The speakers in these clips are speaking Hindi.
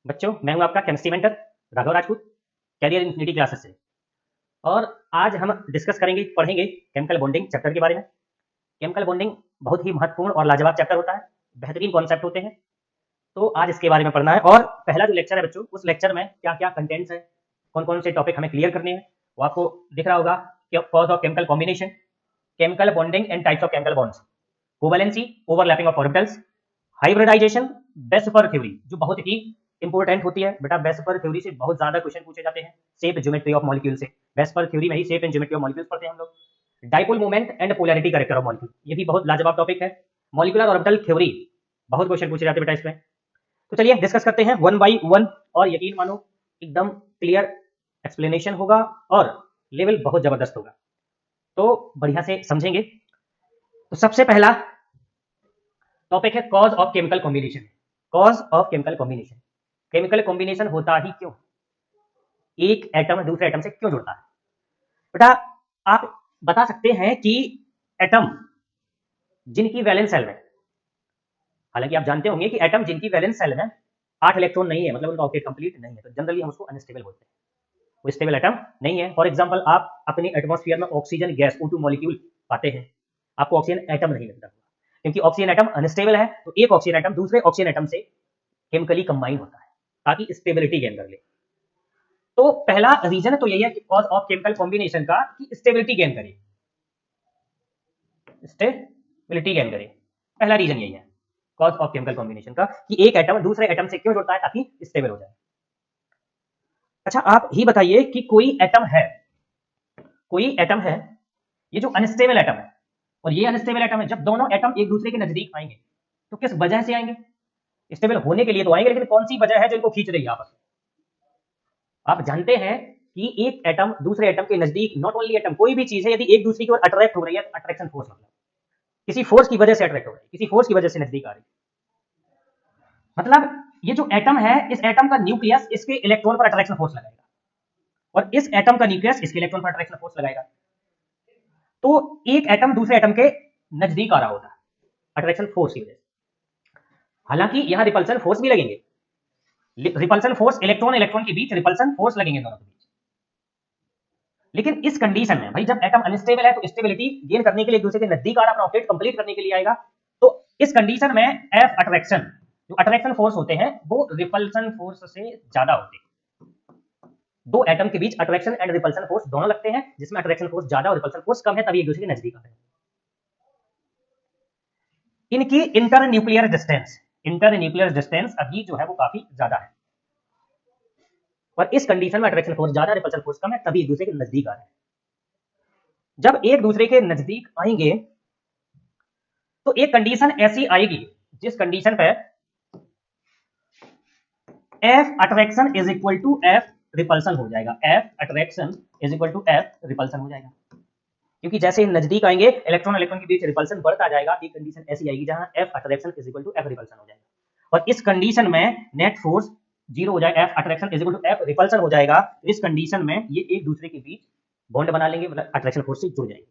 बच्चों, मैं हूं आपका chemistry mentor Raghav Rajput, career infinity classes से। और आज हम डिस्कस पढ़ेंगे केमिकल बॉन्डिंग चैप्टर के बारे में। केमिकल बॉन्डिंग बहुत ही महत्वपूर्ण और लाजवाब चैप्टर होता है, बेहतरीन कॉन्सेप्ट होते हैं। तो आज इसके बारे में पढ़ना है। और पहला जो लेक्चर है बच्चों, उस लेक्चर में क्या क्या कंटेंट्स है, कौन कौन से टॉपिक हमें क्लियर करने हैं, वो आपको दिख रहा होगा। Cause of chemical combination, chemical bonding and types of chemical bonds, covalency, overlapping of orbitals, hybridization, VSEPR theory जो बहुत ही इंपॉर्टेंट होती है बेटा। बेस्पर थ्योरी से बहुत ज्यादा क्वेश्चन पूछे जाते हैं, शेप ज्योमेट्री ऑफ मॉलिक्यूल से। बेस्पर थ्योरी में ही shape and geometry of molecules पढ़ते हैं हम लोग। Dipole moment and polarity character of molecule, ये भी बहुत लाजवाब टॉपिक है। मॉलिक्यूलर ऑर्बिटल थ्योरी, बहुत क्वेश्चन पूछे जाते हैं बेटा इसमें। तो चलिए डिस्कस करते हैं वन बाई वन, और यकीन मानो एकदम क्लियर एक्सप्लेनेशन होगा और लेवल बहुत जबरदस्त होगा, तो बढ़िया से समझेंगे। तो सबसे पहला टॉपिक है cause of chemical combination. Cause of chemical combination, chemical combination होता ही क्यों, एक एटम दूसरे एटम से क्यों जुड़ता है। बेटा आप बता सकते हैं कि एटम जिनकी वैलेंस सेल में, हालांकि आप जानते होंगे कि एटम जिनकी वैलेंस सेल में 8 इलेक्ट्रॉन नहीं है, मतलब उनका ऑक्टेट कंप्लीट नहीं है, तो जनरली हम उसको अनस्टेबल बोलते हैं, वो स्टेबल एटम नहीं है। फॉर एग्जांपल, आप अपने एटमॉस्फेयर में ऑक्सीजन गैस O2 मॉलिक्यूल पाते हैं, आपको ऑक्सीजन एटम नहीं मिलता, क्योंकि ऑक्सीजन एटम अनस्टेबल है। तो एक ऑक्सीजन एटम दूसरे ऑक्सीजन एटम से केमिकली कंबाइन होता है ताकि स्टेबिलिटी गेन कर ले। तो पहला रीजन तो यही है कि कॉज ऑफ केमिकल कॉम्बिनेशन का, कि स्टेबिलिटी गेन करे, स्टेबिलिटी गेन करे। पहला रीजन यही है कॉज ऑफ केमिकल कॉम्बिनेशन का, कि एक एटम दूसरे एटम से क्यों जुड़ता है, ताकि स्टेबल हो जाए। अच्छा आप ही बताइए कि कोई एटम है ये जो अनस्टेबल एटम है, और ये अनस्टेबल एटम है, जब दोनों एटम एक दूसरे के नजदीक आएंगे तो किस वजह से आएंगे, स्टेबल होने के लिए तो आएंगे, लेकिन कौन सी वजह है जो इनको खींच रही है आपस में। आप जानते हैं कि एक एटम दूसरे एटम के नजदीक, नॉट ओनली एटम, कोई भी चीज है यदि एक दूसरे की ओर अट्रैक्ट हो रही है, अट्रैक्शन फोर्स, मतलब किसी फोर्स की वजह से अट्रैक्ट हो रही है, किसी फोर्स की वजह से नजदीक आ रही है। मतलब ये जो एटम है, इस एटम का न्यूक्लियस इसके इलेक्ट्रॉन पर अट्रैक्शन फोर्स लगाएगा, और इस एटम का न्यूक्लियस इसके इलेक्ट्रॉन पर अट्रैक्शन फोर्स लगाएगा। तो एक एटम दूसरे एटम के नजदीक आ रहा होता है अट्रैक्शन फोर्स की वजह से। हालांकि यहां रिपल्सन फोर्स भी लगेंगे, रिपल्सन फोर्स इलेक्ट्रॉन इलेक्ट्रॉन के बीच रिपल्सन फोर्स लगेंगे दोनों के बीच। लेकिन इस कंडीशन में भाई, जब एटम अनस्टेबल है तो स्टेबिलिटी गेन करने के लिए एक दूसरे के नजदीक आ रहा है, अपना ऑक्टेट कंप्लीट करने के लिए आएगा। तो इस कंडीशन में एफ अट्रैक्शन, जो अट्रैक्शन फोर्स होते हैं वो रिपल्सन फोर्स से ज्यादा होते हैं। दो एटम के बीच अट्रैक्शन एंड रिपल्सन फोर्स दोनों लगते हैं, जिसमें अट्रैक्शन फोर्स ज्यादा और रिपल्सन फोर्स कम है, तभी एक दूसरे के नजदीक आते हैं। इनकी इंटर न्यूक्लियर डिस्टेंस अभी जो है वो काफी ज्यादा है, और इस कंडीशन में अट्रैक्शन फोर्स ज्यादा, रिपल्सन फोर्स कम है, तभी एक दूसरे के नजदीक आ रहे हैं। जब एक दूसरे के नजदीक आएंगे तो एक कंडीशन ऐसी आएगी जिस कंडीशन पे F attraction is equal to F repulsion हो जाएगा, F attraction is equal to F repulsion हो जाएगा। क्योंकि जैसे नजदीक आएंगे इलेक्ट्रॉन इलेक्ट्रॉन के बीच रिपल्सन बढ़ता जाएगा, एक कंडीशन ऐसी आएगी जहां F attraction is equal to F repulsion हो जाएगा, और इस कंडीशन में नेट फोर्स जीरो हो जाएगा, F attraction is equal to F repulsion हो जाएगा। इस कंडीशन में ये एक दूसरे के बीच बॉन्ड बना लेंगे, मतलब अट्रैक्शन फोर्स से जुड़ जाएंगे।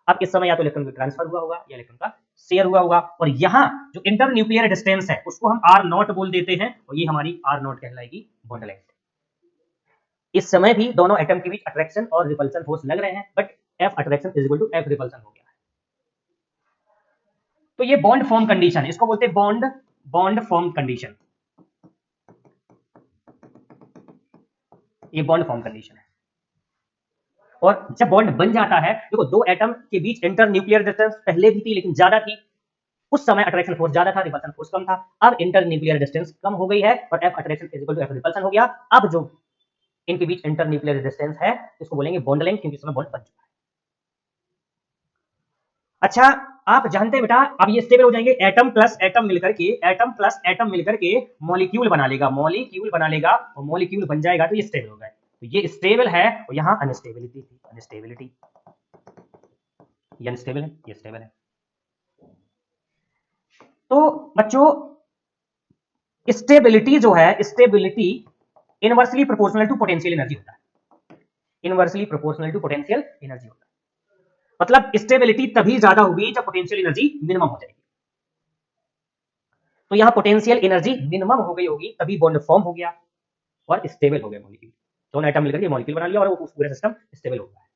अब इस समय या तो इलेक्ट्रॉन का ट्रांसफर हुआ होगा या इलेक्ट्रॉन का शेयर हुआ होगा, और यहाँ जो इंटर न्यूक्लियर डिस्टेंस है उसको हम आर नॉट बोल देते हैं, और ये हमारी आर नॉट कहलाएगी बॉन्ड लेंथ। इस समय भी दोनों एटम के बीच अट्रैक्शन और रिपल्सन फोर्स लग रहे हैं, but F attraction is equal to F repulsion हो गया है। तो ये बॉन्ड फॉर्म कंडीशन, इसको बोलते हैं बॉन्ड फॉर्म कंडीशन, ये बॉन्ड फॉर्म कंडीशन है। और जब बॉन्ड बन जाता है, देखो दो एटम के बीच इंटर न्यूक्लियर डिस्टेंस पहले भी थी लेकिन ज्यादा थी, उस समय अट्रैक्शन फोर्स ज्यादा था, रिपल्सन फोर्स कम था। अब इंटर न्यूक्लियर डिस्टेंस कम हो गई है और F attraction is equal to F repulsion हो गया। अब जो इनके बीच इंटर न्यूक्लियर डिस्टेंस है इसको बोलेंगे बॉन्ड लेंथ, क्योंकि इसमें बॉन्ड बन चुका है। अच्छा आप जानते हैं बेटा, अब ये स्टेबल हो जाएंगे, एटम प्लस एटम मिलकर के मॉलिक्यूल बना लेगा, और मॉलिक्यूल बन जाएगा तो ये स्टेबल हो गए। तो ये स्टेबल है, और यहां अनस्टेबिलिटी थी, ये अनस्टेबल है, ये स्टेबल है। तो बच्चों स्टेबिलिटी जो है, stability inversely proportional to potential energy होता है, inversely proportional to potential energy होता है। मतलब स्टेबिलिटी तभी ज्यादा होगी जब पोटेंशियल एनर्जी मिनिमम हो जाएगी। तो यहां पोटेंशियल एनर्जी मिनिमम हो गई होगी, तभी बॉन्ड फॉर्म हो गया और स्टेबल हो गया मॉलिक्यूल। दोनों एटम मिलकर के मॉलिक्यूल बना लिया और वो पूरा सिस्टम स्टेबल हो गया।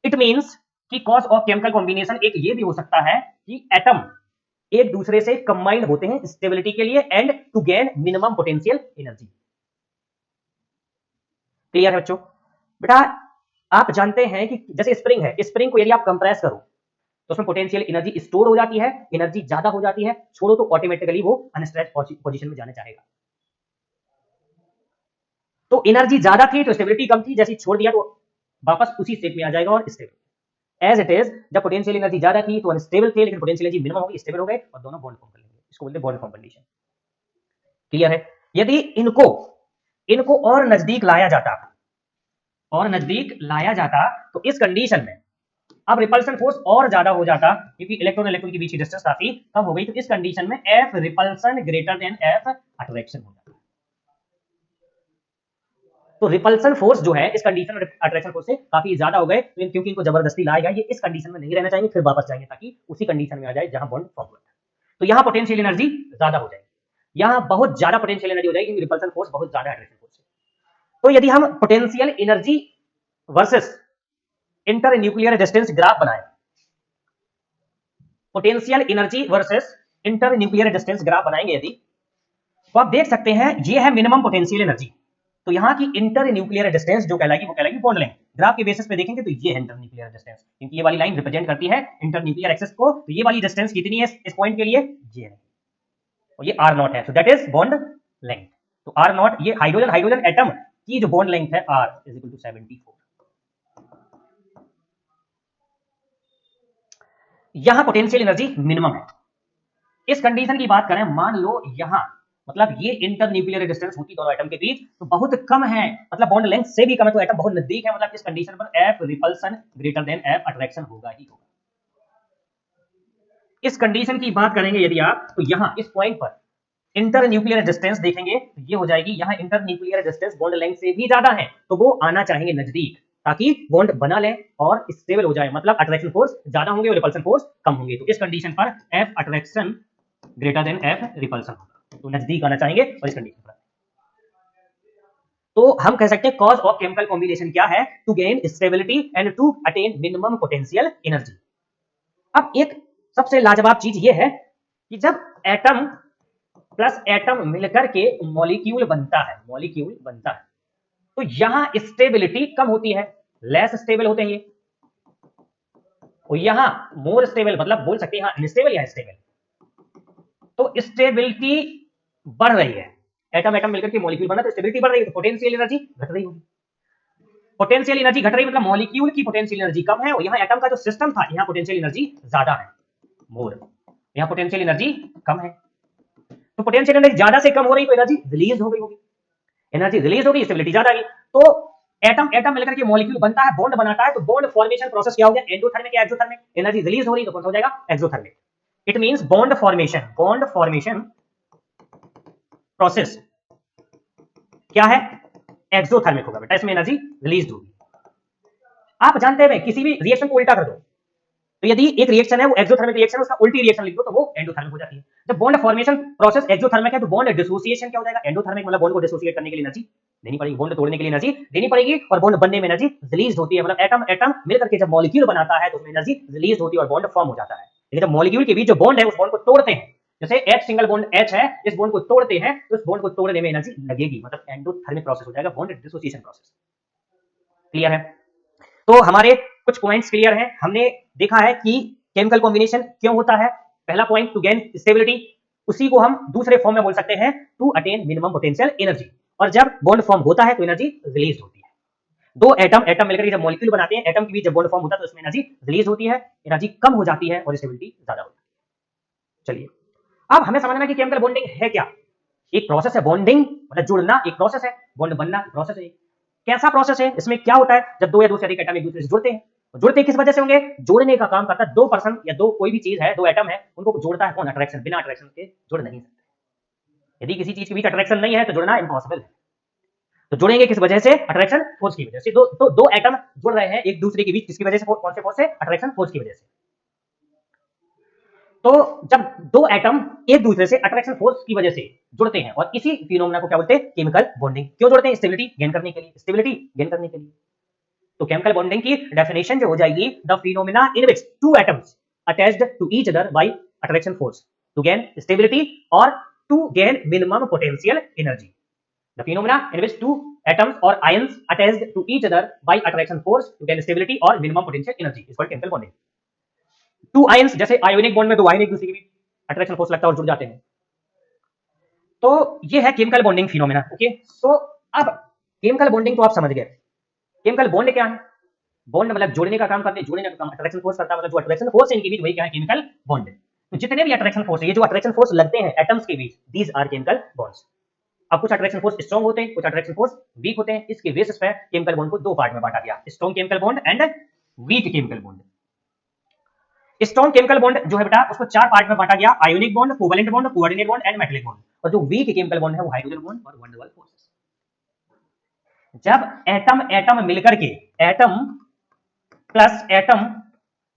इट मींस कि कॉज ऑफ केमिकल कॉम्बिनेशन एक ये भी हो सकता है कि एटम एक दूसरे से कंबाइंड होते हैं स्टेबिलिटी के लिए and to gain minimum potential energy. Clear है बच्चों? बेटा आप जानते हैं कि जैसे स्प्रिंग है, स्प्रिंग को यदि आप कंप्रेस करो तो उसमें पोटेंशियल एनर्जी स्टोर हो जाती है, एनर्जी ज्यादा हो जाती है, छोड़ो तो ऑटोमेटिकली वो अनस्ट्रेच पोजीशन में जाना चाहेगा। तो एनर्जी ज्यादा थी तो स्टेबिलिटी कम थी, जैसे छोड़ दिया तो वापस उसी स्टेट में आ जाएगा और स्टेबल। एज इट इज, जब पोटेंशियल एनर्जी ज्यादा थी तो अनस्टेबल थे, लेकिन पोटेंशियल एनर्जी मिनिमम हो गई, स्टेबल हो गए और दोनों बॉन्ड फॉर्म कर लेंगे। इसको बोलते हैं बॉन्ड फॉर्म कंडीशन। क्लियर है? यदि इनको और नजदीक लाया जाता तो इस कंडीशन में अब रिपल्सन फोर्स और ज्यादा हो जाता, क्योंकि इलेक्ट्रॉन इलेक्ट्रॉन के बीच की डिस्टेंस काफी कम हो गई। तो इस कंडीशन में F repulsion greater than F attraction हो जाता। तो रिपल्सन फोर्स जो है इस कंडीशन में अट्रैक्शन फोर्स से काफी ज्यादा हो गए, क्योंकि इनको जबरदस्ती लाएगा, ये इस कंडीशन में नहीं रहना चाहिए, फिर वापस जाएंगे ताकि उसी कंडीशन में आ जाए जहां बॉन्ड फॉर्म हुआ था। तो यहां पोटेंशियल एनर्जी ज्यादा हो जाएगी, यहां बहुत ज्यादा पोटेंशियल एनर्जी हो जाएगी, क्योंकि रिपल्सन फोर्स बहुत ज्यादा है अट्रैक्शन फोर्स से। तो यदि हम potential energy versus inter nuclear distance graph बनाए, potential energy versus inter nuclear distance graph बनाएंगे यदि, तो आप देख सकते हैं ये है मिनिमम पोटेंशियल एनर्जी। तो यहां की इंटर न्यूक्लियर डिस्टेंस जो कहलाएगी वो कहलाएगी बॉन्ड लेंथ। ग्राफ के बेसिस पे देखेंगे तो ये है इंटर न्यूक्लियर डिस्टेंस, क्योंकि ये वाली लाइन रिप्रेजेंट करती है इंटर न्यूक्लियर एक्सिस को। तो ये वाली डिस्टेंस कितनी है इस पॉइंट के लिए? ये है, और ये r नॉट है, so that is bond length. तो r नॉट ये हाइड्रोजन एटम की जो बॉन्ड लेंथ है r इज इक्वल टू 74। यहां पोटेंशियल एनर्जी मिनिमम है। इस कंडीशन की बात करें, मान लो यहां मतलब ये इंटर न्यूक्लियर डिस्टेंस होती दोनों एटम के बीच तो बहुत कम है, मतलब बॉन्ड लेंथ से भी कम है, तो एटम बहुत नजदीक है, मतलब इस कंडीशन पर F repulsion greater than F attraction होगा ही होगा। इस कंडीशन की बात करेंगे यदि आप, तो यहां इस पॉइंट पर इंटर न्यूक्लियर डिस्टेंस देखेंगे तो ये हो जाएगी, यहां inter nuclear distance bond length से भी ज्यादा है, तो वो आना चाहेंगे नजदीक ताकि बॉन्ड बना ले और स्टेबल हो जाए, मतलब अट्रैक्शन फोर्स ज्यादा होंगे और रिपल्सन फोर्स कम होंगे। तो इस कंडीशन पर F attraction greater than F repulsion होगा, तो नजदीक आना चाहेंगे और इस कंडीशन पर। तो हम कह सकते हैं कॉज ऑफ केमिकल कॉम्बिनेशन क्या है? To gain stability and to attain minimum potential energy. अब एक सबसे लाजवाब चीज ये है कि जब एटम प्लस एटम मिलकर के मॉलिक्यूल बनता है, तो यहां स्टेबिलिटी कम होती है, लेस स्टेबल होते हैं ये, और यहां मोर स्टेबल, मतलब बोल सकते हैं यहां अनस्टेबल या स्टेबल। तो स्टेबिलिटी बढ़ रही है, एटम मिलकर के मॉलिक्यूल बना तो स्टेबिलिटी बढ़ रही है, तो पोटेंशियल एनर्जी घट रही होगी। पोटेंशियल एनर्जी घट रही मतलब मॉलिक्यूल की पोटेंशियल एनर्जी कम है, और यहां एटम का जो सिस्टम था यहां पोटेंशियल एनर्जी ज्यादा है, मोर, यहां पोटेंशियल एनर्जी कम है। तो पोटेंशियल एनर्जी ज्यादा से कम हो रही तो एनर्जी रिलीज हो गई होगी, एनर्जी रिलीज होगी, स्टेबिलिटी ज्यादा आ गई। तो एटम मिलकर के मॉलिक्यूल बनता है, बॉन्ड बनाता है, तो बॉन्ड फॉर्मेशन प्रोसेस क्या हो गया? एंडोथर्मिक या एक्सोथर्मिक? एनर्जी रिलीज हो रही तो कौन सा हो जाएगा? Exothermic. It means bond formation process क्या है? एक्सोथर्मिक होगा बेटा, इसमें एनर्जी रिलीज होगी। आप जानते हैं किसी भी रिएक्शन को उल्टा कर दो, तो यदि एक रिएक्शन है वो एक्सोथर्मिक रिएक्शन है, उसका उल्टी रिएक्शन लिख दो तो वो एंडोथर्मिक हो जाती है। जब बॉन्ड फॉर्मेशन प्रोसेस एक्सोथर्मिक है तो बॉन्ड डिसोसिएशन क्या हो जाएगा? एंडोथर्मिक, मतलब बॉन्ड को डिसोसिएट करने के लिए एनर्जी देनी पड़ेगी, बॉन्ड तोड़ने के लिए एनर्जी देनी पड़ेगी, और बॉन्ड बनने में एनर्जी रिलीज होती है, मतलब एटम मिलकर के जब मॉलिक्यूल बनाता है तो उसमें एनर्जी रिलीज होती है और बॉन्ड फॉर्म हो जाता है। लेकिन जब मॉलिक्यूल के बीच जो बॉन्ड है उस बॉन्ड को तोड़ते हैं, जैसे H सिंगल बॉन्ड H है, इस बॉन्ड को तोड़ते हैं तो इस बॉन्ड को तोड़ने में एनर्जी लगेगी, मतलब एंडोथर्मिक प्रोसेस हो जाएगा, बॉन्ड डिसोसिएशन प्रोसेस। क्लियर है? तो हमारे कुछ पॉइंट्स क्लियर हैं, हमने देखा है कि केमिकल कॉम्बिनेशन क्यों होता है। पहला पॉइंट टू गेन स्टेबिलिटी, उसी को हम दूसरे फॉर्म में बोल सकते हैं to attain minimum potential energy, और जब बॉन्ड फॉर्म होता है तो एनर्जी रिलीज होती है। दो एटम मिलकर जब मॉलिक्यूल बनाते हैं, एटम के बीच जब बॉन्ड फॉर्म होता है तो उसमें एनर्जी रिलीज होती है, एनर्जी कम हो जाती है और स्टेबिलिटी ज्यादा होती है। चलिए अब हमें समझना कि केमिकल बॉन्डिंग है क्या। एक प्रोसेस है बॉन्डिंग, मतलब जुड़ना एक प्रोसेस है, बॉन्ड बनना प्रोसेस है। कैसा प्रोसेस है? इसमें क्या होता है? जब दो या दो से अधिक एटम एक दूसरे से जुड़ते हैं, जुड़ते किस वजह से होंगे? जोड़ने का काम करता है दो पर्सन या दो कोई भी चीज है, दो एटम है, उनको जोड़ता है कौन? अट्रैक्शन। बिना अट्रैक्शन के जुड़ नहीं सकते। यदि किसी चीज के बीच अट्रैक्शन नहीं है तो जुड़ना इम्पॉसिबल है। तो जुड़ेंगे किस वजह से? अट्रैक्शन फोर्स की वजह से। दो एटम जुड़ रहे हैं एक दूसरे के बीच, किसकी वजह से? कौन से फोर्स से? अट्रैक्शन फोर्स की वजह से। तो जब दो एटम एक दूसरे से अट्रैक्शन फोर्स की वजह से जुड़ते हैं, और इसी फिनोमेना को क्या बोलते हैं? Chemical bonding. क्यों जुड़ते हैं? स्टेबिलिटी गेन करने के लिए, स्टेबिलिटी गेन करने के लिए। तो केमिकल बॉन्डिंग की डेफिनेशन जो हो जाएगी, the phenomena in which two atoms attached to each other by attraction force to gain stability और to gain minimum potential energy. The phenomena in which two atoms or ions attached to each other by attraction force to gain stability or minimum potential energy is called chemical bonding. Two ions, जैसे आयोनिक बॉन्ड में दो आयन एक दूसरे के बीच अट्रैक्शन फोर्स लगता है और जुड़ जाते हैं, तो ये है केमिकल बॉन्डिंग फिनोमेना। ओके, सो अब केमिकल बॉन्डिंग तो आप समझ गए। केमिकल बॉन्ड क्या है? बॉन्ड मतलब जोड़ने का काम करते हैं, जोड़ने का काम अट्रैक्शन फोर्स करता है, मतलब जो अट्रैक्शन फोर्स है इनके बीच वही क्या है? Chemical bond. तो जितने भी अट्रैक्शन फोर्स है, ये जो अट्रैक्शन फोर्स लगते हैं एटम्स के बीच, दीज आर केमिकल बॉन्ड्स। अब कुछ अट्रैक्शन फोर्स स्ट्रांग होते हैं, कुछ अट्रैक्शन फोर्स वीक होते हैं। इसके बेसिस पे केमिकल बॉन्ड को दो पार्ट में बांटा गया, strong chemical bond and weak chemical bond. Strong chemical bond जो है बेटा, उसको चार पार्ट में बांटा गया, ionic bond, covalent bond, coordinate bond and metallic bond. और जो वीक केमिकल बॉन्ड है वो हाइड्रोजन बॉन्ड और वन डबल फोर्सेस। जब एटम एटम मिलकर के, एटम प्लस एटम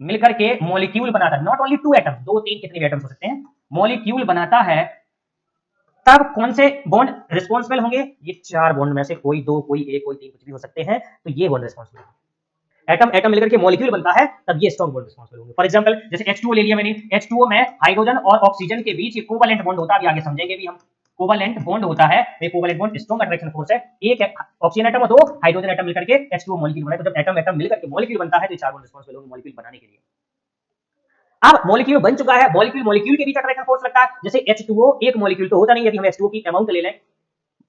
मिलकर के मॉलिक्यूल बनाता है, नॉट ओनली टू एटम, दो तीन कितने भी एटम्स हो सकते हैं, मॉलिक्यूल बनाता है, तब कौन से बॉन्ड रिस्पॉन्सिबल होंगे? ये चार बॉन्ड में से कोई दो, कोई एक, कोई तीन, कुछ भी हो सकते हैं, तो ये बॉन्ड रिस्पॉन्सिबल होंगे। एटम एटम मिलकर के मॉलिक्यूल बनता है, तब ये स्ट्रांग बॉन्ड रिस्पॉन्सिबल होंगे। फॉर एग्जांपल जैसे H2O ले लिया मैंने, H2O में हाइड्रोजन और ऑक्सीजन के बीच कोवैलेंट बॉन्ड होता है, अभी आगे समझेंगे भी हम। कोवैलेंट बॉन्ड होता है, ये covalent bond strong attraction force है। एक ऑक्सीजन एटम और दो हाइड्रोजन एटम मिलकर के H2O मॉलिक्यूल बनाए, तो जब एटम एटम मिलकर के मॉलिक्यूल बनता है, तो चार बॉन्ड रिस्पॉन्सिबल होंगे मॉलिक्यूल बनाने के लिए। अब मॉलिक्यूल बन चुका है, मॉलिक्यूल मॉलिक्यूल के बीच अट्रैक्शन फोर्स लगता है। जैसे H2O एक मॉलिक्यूल तो होता नहीं, यदि हम H2O की अमाउंट ले लें,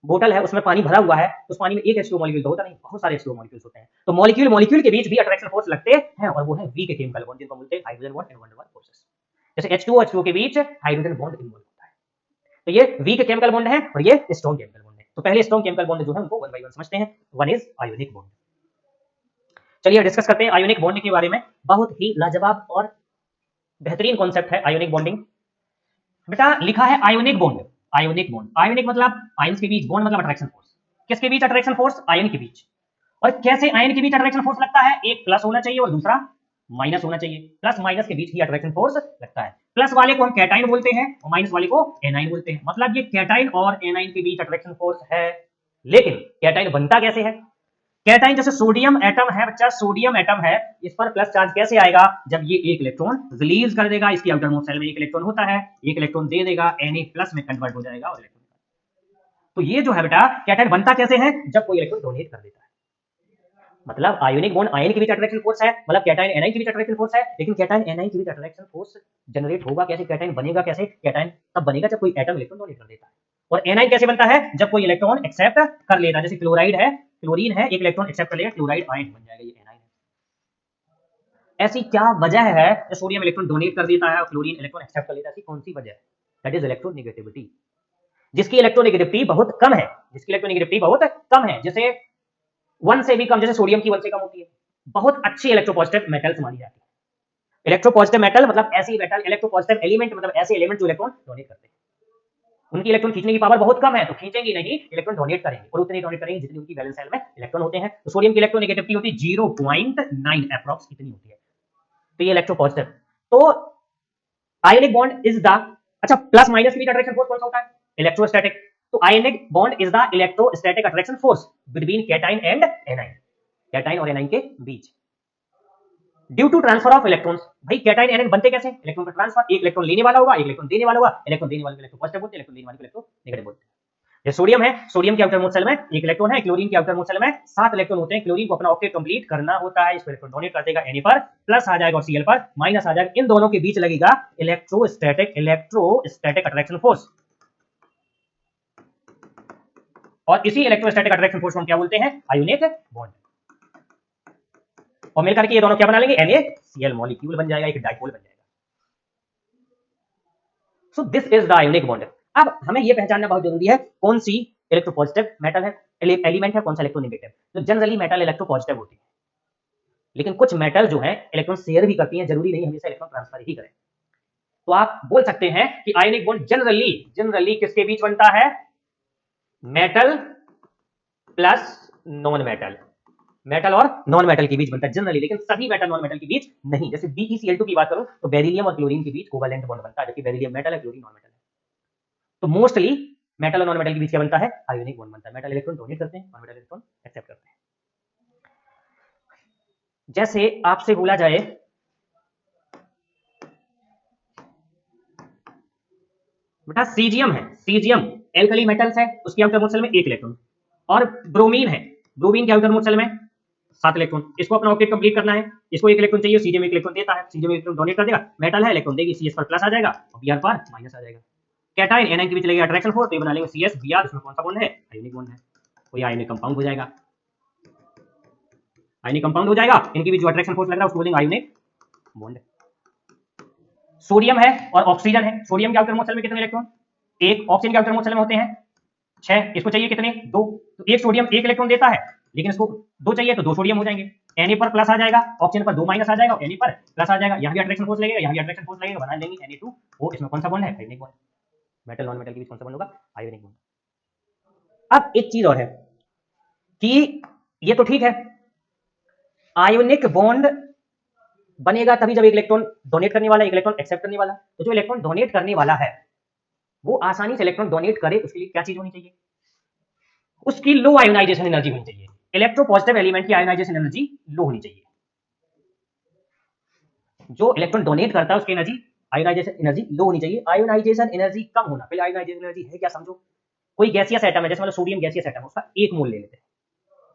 बोतल है उसमें पानी भरा हुआ है, उस पानी में एक H2O मॉलिक्यूल तो होता नहीं, बहुत सारे H2O मॉलिक्यूल्स होते हैं। तो मॉलिक्यूल मॉलिक्यूल के बीच भी अट्रैक्शन फोर्स लगते हैं, और वो है वीक केमिकल बॉन्ड, जिनको बोलते हैं हाइड्रोजन बॉन्ड एंड वन डबल फोर्सेस। जैसे H2O के बीच हाइड्रोजन बॉन्ड इन्वॉल्व होता है, तो ये वीक केमिकल बॉन्ड है और ये स्ट्रांग केमिकल बॉन्ड है। तो पहले स्ट्रांग केमिकल बॉन्ड जो है उनको वन बाय वन समझते हैं। One is ionic bond. चलिए डिस्कस करते हैं आयोनिक बॉन्ड के बारे में। बहुत ही लाजवाब और बेहतरीन कॉन्सेप्ट है आयोनिक बॉन्डिंग। बेटा लिखा है ionic bond, ionic bond, ionic मतलब आयंस के बीच, बॉन्ड मतलब अट्रैक्शन फोर्स। किसके बीच अट्रैक्शन फोर्स? आयन के बीच। और कैसे आयन के बीच अट्रैक्शन फोर्स लगता है? एक प्लस होना चाहिए और दूसरा माइनस होना चाहिए। प्लस माइनस के बीच ही अट्रैक्शन फोर्स लगता है। प्लस वाले को हम कैटाइन बोलते हैं और माइनस वाले को एनाइन बोलते हैं। मतलब ये कैटाइन और एनाइन के बीच अट्रैक्शन फोर्स है। लेकिन कैटाइन बनता कैसे है? कैटाइन जैसे सोडियम एटम है बच्चा, सोडियम एटम है, इस पर प्लस चार्ज कैसे आएगा? जब ये एक इलेक्ट्रॉन रिलीज कर देगा, इसकी आउटर मोस्ट सेल में एक इलेक्ट्रॉन होता है, एक इलेक्ट्रॉन दे देगा, Na+ में कन्वर्ट हो जाएगा और इलेक्ट्रॉन। तो ये जो है बेटा कैटाइन बनता कैसे है? जब कोई इलेक्ट्रॉन डोनेट कर देता है। मतलब आयोनिक बॉन्ड आयन के बीच अट्रैक्शन फोर्स है, मतलब कैटाइन एनाइन के बीच अट्रैक्शन फोर्स है। लेकिन कैटाइन एनाइन के बीच अट्रैक्शन फोर्स जनरेट होगा कैसे? कैटाइन बनेगा कैसे? कैटाइन तब बनेगा जब कोई एटम इलेक्ट्रॉन डोनेट कर देता है। और एनाइन कैसे बनता है? जब कोई इलेक्ट्रॉन एक्सेप्ट कर लेता है। जैसे क्लोराइड है, क्लोरीन है, एक इलेक्ट्रॉन एक्सेप्ट कर लेगा, क्लोराइड आयन बन जाएगा, ये एनाइन है। ऐसी क्या वजह है जो सोडियम इलेक्ट्रॉन डोनेट कर देता है और क्लोरीन इलेक्ट्रॉन एक्सेप्ट कर लेता है? ऐसी कौन सी वजह है? That is electronegativity. जिसकी इलेक्ट्रोनेगेटिविटी बहुत कम है, जिसकी इलेक्ट्रोनेगेटिविटी बहुत कम है, जैसे 1 से भी कम, जैसे सोडियम की 1 से कम होती है। बहुत अच्छी इलेक्ट्रोपॉजिटिव मेटल्स मानी जाती है। इलेक्ट्रोपॉजिटिव मेटल मतलब ऐसी मेटल, इलेक्ट्रोपॉजिटिव एलिमेंट मतलब ऐसे एलिमेंट जो इलेक्ट्रॉन डोनेट करते हैं। उनकी इलेक्ट्रॉन खींचने की पावर बहुत कम है, तो खींचेंगे नहीं, इलेक्ट्रॉन डोनेट करेंगे, और उतने डोनेट करेंगे जितनी उनकी वैलेंस सेल में इलेक्ट्रॉन होते हैं। तो सोडियम की इलेक्ट्रोनेगेटिविटी होती है 0.9 अप्रॉक्स, इतनी होती है। तो ये इलेक्ट्रोपॉजिटिव। तो आयोनिक बॉन्ड इज द, अच्छा प्लस माइनस के बीच अट्रैक्शन फोर्स कौन सा होता है? इलेक्ट्रोस्टैटिक। तो ionic bond is the electrostatic attraction force between cation and anion, cation और एनाइन के बीच। Due to transfer of electrons. भाई कैटाइन एनाइन बनते कैसे? इलेक्ट्रॉन का ट्रांसफर, एक इलेक्ट्रॉन लेने वाला होगा, एक इलेक्ट्रॉन देने वाला होगा, इलेक्ट्रॉन देने वाले को इलेक्ट्रोपॉजिटिव बोलते हैं, इलेक्ट्रॉन देने वाले को इलेक्ट्रोनेगेटिव बोलते हैं। ये सोडियम है, सोडियम के आउटर मोस्ट सेल में एक इलेक्ट्रॉन है, क्लोरीन के आउटर मोस्ट सेल में 7 इलेक्ट्रॉन होते हैं। क्लोरीन को अपना ऑक्टेट कंप्लीट करना होता है, इसको इलेक्ट्रॉन डोनेट कर देगा Na पर, प्लस आ जाएगा और Cl पर माइनस आ जाएगा। इन दोनों के बीच लगेगा इलेक्ट्रोस्टैटिक अट्रैक्शन फोर्स, और इसी इलेक्ट्रोस्टैटिक अट्रैक्शन फोर्स को हम क्या बोलते हैं? Ionic bond. और मिलकर के ये दोनों क्या बना लेंगे? NaCl मॉलिक्यूल बन जाएगा, एक डाइपोल बन जाएगा। So this is the ionic bond. अब हमें ये पहचानना बहुत जरूरी है कौन सी इलेक्ट्रोपॉजिटिव मेटल है, एलिमेंट है, कौन सा इलेक्ट्रोनेगेटिव। तो जनरली मेटल इलेक्ट्रोपॉजिटिव होती है, लेकिन कुछ मेटल जो है इलेक्ट्रॉन शेयर भी करती हैं, जरूरी नहीं हमेशा इलेक्ट्रॉन ट्रांसफर ही करें। तो आप बोल सकते हैं कि आयोनिक बॉन्ड जनरली किसके बीच बनता है? Metal plus non metal, metal और नॉन मेटल के बीच बनता है जनरली, लेकिन सभी मेटल नॉन मेटल के बीच नहीं। जैसे BeCl2 की बात करूं तो बेरिलियम और क्लोरीन के बीच कोवैलेंट बॉन्ड बनता है, जबकि बेरिलियम मेटल है, क्लोरीन नॉन मेटल है। तो मोस्टली मेटल और नॉन मेटल के बीच क्या बनता है? आयोनिक बॉन्ड बनता है। मेटल इलेक्ट्रॉन डोनेट करते हैं, नॉन मेटल इलेक्ट्रॉन एक्सेप्ट करते हैं। जैसे आपसे बोला जाए बेटा सीजियम है, सीजियम एल्कली मेटल्स है, उसके आउटर मोस्ट शेल में 1 इलेक्ट्रॉन, और ब्रोमीन है, ब्रोमीन के आउटर मोस्ट शेल में 7 इलेक्ट्रॉन। इसको अपना ऑक्टेट कंप्लीट करना है, इसको 1 इलेक्ट्रॉन चाहिए, सीजियम 1 इलेक्ट्रॉन देता है, सीजियम 1 इलेक्ट्रॉन डोनेट कर देगा, मेटल है, इलेक्ट्रॉन देगी, CS पर प्लस आ जाएगा और Br पर माइनस आ जाएगा। कैटायन एनायन के बीच लगेगा अट्रैक्शन फोर्स, तो ये बना लेंगे CS Br, इसमें कौन सा बॉन्ड है? आयोनिक बॉन्ड है, कोई आयोनिक कंपाउंड हो जाएगा, आयोनिक कंपाउंड हो जाएगा। इनके बीच जो अट्रैक्शन फोर्स लग रहा है उसको बोलेंगे आयोनिक बॉन्ड। सोडियम है और ऑक्सीजन है, सोडियम के आउटर मोस्ट शेल में कितने इलेक्ट्रॉन? 1, ऑक्सीजन के आउटर मोस्ट शेल में होते हैं 6, इसको चाहिए कितने? 2, तो 1 सोडियम 1 इलेक्ट्रॉन देता है, लेकिन इसको 2 चाहिए तो 2 सोडियम हो जाएंगे, Na पर प्लस आ जाएगा, ऑक्सीजन पर 2 माइनस आ जाएगा, Na पर प्लस आ जाएगा, यहां भी अट्रैक्शन फोर्स लगेगा, यहां भी अट्रैक्शन फोर्स लगेगा, बना देंगे Na2O। इसमें कौन सा बॉन्ड है? Ionic bond. Metal non metal के बीच कौन सा बॉन्ड होगा? Ionic bond. अब एक चीज और है कि ये तो ठीक है, आयोनिक बॉन्ड बनेगा तभी जब एक इलेक्ट्रॉन डोनेट करने वाला, एक इलेक्ट्रॉन एक्सेप्ट करने वाला। तो जो इलेक्ट्रॉन डोनेट करने वाला है वो आसानी से इलेक्ट्रॉन डोनेट करे, उसके लिए क्या चीज होनी चाहिए? उसकी लो आयोनाइजेशन एनर्जी होनी चाहिए। इलेक्ट्रोपॉजिटिव एलिमेंट की आयोनाइजेशन एनर्जी लो होनी चाहिए। जो इलेक्ट्रॉन डोनेट करता है उसकी एनर्जी, आयोनाइजेशन एनर्जी लो होनी चाहिए। आयोनाइजेशन एनर्जी कम होना, पहले आयोनाइजेशन एनर्जी है क्या समझो। कोई गैसियस एटम है, जैसे मतलब सोडियम गैसियस एटम, उसका 1 मोल ले लेते हैं,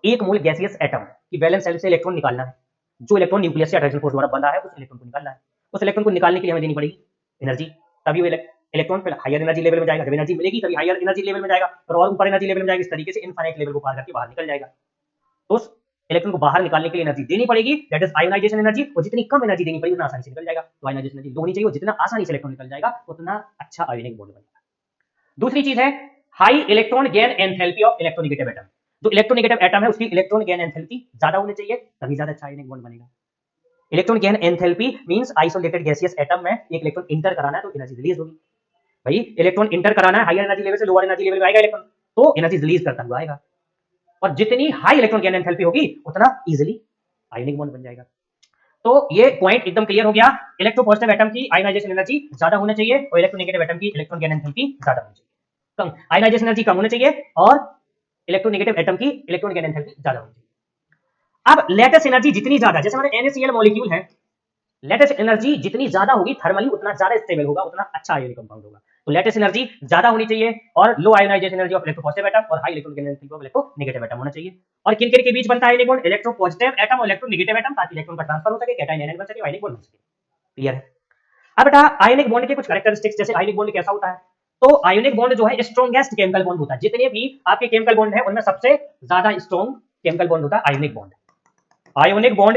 1 मोल गैसियस एटम की वैलेंस शेल से इलेक्ट्रॉन निकालना है, जो इलेक्ट्रॉन न्यूक्लियस से अट्रैक्शन फोर्स द्वारा बंधा है उस इलेक्ट्रॉन को निकालना है। उस इलेक्ट्रॉन को निकालने के लिए हमें देनी पड़ेगी एनर्जी, तभी वो इलेक्ट्रॉन फिर हायर एनर्जी लेवल में जाएगा, जब एनर्जी मिलेगी तभी हायर एनर्जी लेवल में जाएगा, और ऊपर एनर्जी लेवल में जाएगा, इस तरीके से इनफाइनाइट लेवल को पार करके बाहर निकल जाएगा। तो उस इलेक्ट्रॉन को बाहर निकालने के लिए एनर्जी देनी पड़ेगी, दैट इज आयोनाइजेशन एनर्जी, और जितनी कम एनर्जी देनी पड़ेगी उतना आसानी से निकल जाएगा। तो आयोनाइजेशन एनर्जी लो होनी चाहिए, और जितना आसानी से इलेक्ट्रॉन निकल जाएगा उतना अच्छा आयोनिक बॉन्ड बनेगा। दूसरी चीज है high electron gain enthalpy of electronegative atom. जो इलेक्ट्रोनेगेटिव एटम है उसकी इलेक्ट्रॉन गेन एंथैल्पी ज्यादा होनी चाहिए, तभी ज्यादा अच्छा आयोनिक बॉन्ड बनेगा। Electron gain enthalpy means isolated gaseous atom में एक इलेक्ट्रॉन इंटर कराना है तो एनर्जी रिलीज होगी। भाई इलेक्ट्रॉन इंटर कराना है, हायर एनर्जी लेवल से लोअर एनर्जी लेवल में आएगा इलेक्ट्रॉन, तो एनर्जी रिलीज करता हुआ आएगा, और जितनी हाई इलेक्ट्रॉन गेन एंथैल्पी होगी उतना इजीली आयोनिक बॉन्ड बन जाएगा। तो ये पॉइंट एकदम क्लियर हो गया, इलेक्ट्रोपॉजिटिव एटम की आयोनाइजेशन एनर्जी ज्यादा होना चाहिए और इलेक्ट्रोनेगेटिव एटम की इलेक्ट्रॉन गेन एंथैल्पी ज्यादा होनी चाहिए, कम आयोनाइजेशन एनर्जी कम होनी चाहिए और इलेक्ट्रोनेगेटिव एटम की इलेक्ट्रॉन गेन एंथैल्पी ज्यादा होनी चाहिए। अब लेटेस्ट एनर्जी जितनी ज्यादा, जैसे हमारे NaCl मॉलिक्यूल है, लेटेस्ट एनर्जी जितनी ज्यादा होगी थर्मली उतना ज्यादा स्टेबल होगा, उतना अच्छा आयोनिक कंपाउंड होगा। तो लेटेस्ट एनर्जी ज्यादा होनी चाहिए और low ionization energy of electropositive atom और high electron gain energy of electronegative atom होना चाहिए। और किन के बीच बनता है आयोनिक बॉन्ड? इलेक्ट्रोपॉजिटिव एटम और इलेक्ट्रोनेगेटिव एटम, ताकि इलेक्ट्रॉन का ट्रांसफर हो सके, कैटायन एनायन बन सके, आयोनिक बॉन्ड बन सके। क्लियर है? अब बेटा आयोनिक बॉन्ड के कुछ कैरेक्टरिस्टिक्स, जैसे आयोनिक बॉन्ड कैसा होता है, तो आयोनिक बॉन्ड जो है स्ट्रॉन्गेस्ट केमिकल बॉन्ड होता है। जितने भी आपके केमिकल बॉन्ड है उनमें सबसे ज्यादा स्ट्रॉन्ग केमिकल बॉन्ड होता है ionic bond. Ionic bond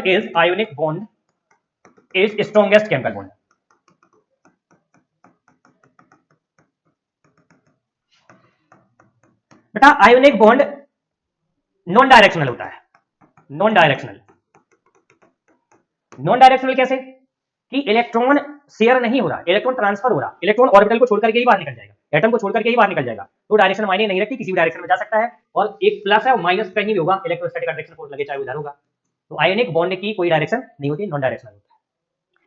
is strongest chemical bond. बेटा आयोनिक बॉन्ड नॉन डायरेक्शनल होता है। नॉन डायरेक्शनल कैसे? कि इलेक्ट्रॉन शेयर नहीं हो रहा, इलेक्ट्रॉन ट्रांसफर हो रहा, इलेक्ट्रॉन ऑर्बिटल को छोड़कर के ही बाहर निकल जाएगा, एटम को छोड़कर के ही बाहर निकल जाएगा, तो डायरेक्शन मायने नहीं रखती, किसी भी डायरेक्शन में जा सकता है, और एक प्लस है और माइनस कहीं भी होगा, इलेक्ट्रोस्टैटिक अट्रैक्शन फोर्स लगे चाहे उधर होगा। तो आयोनिक बॉन्ड की कोई डायरेक्शन नहीं होती, नॉन डायरेक्शनल होता है,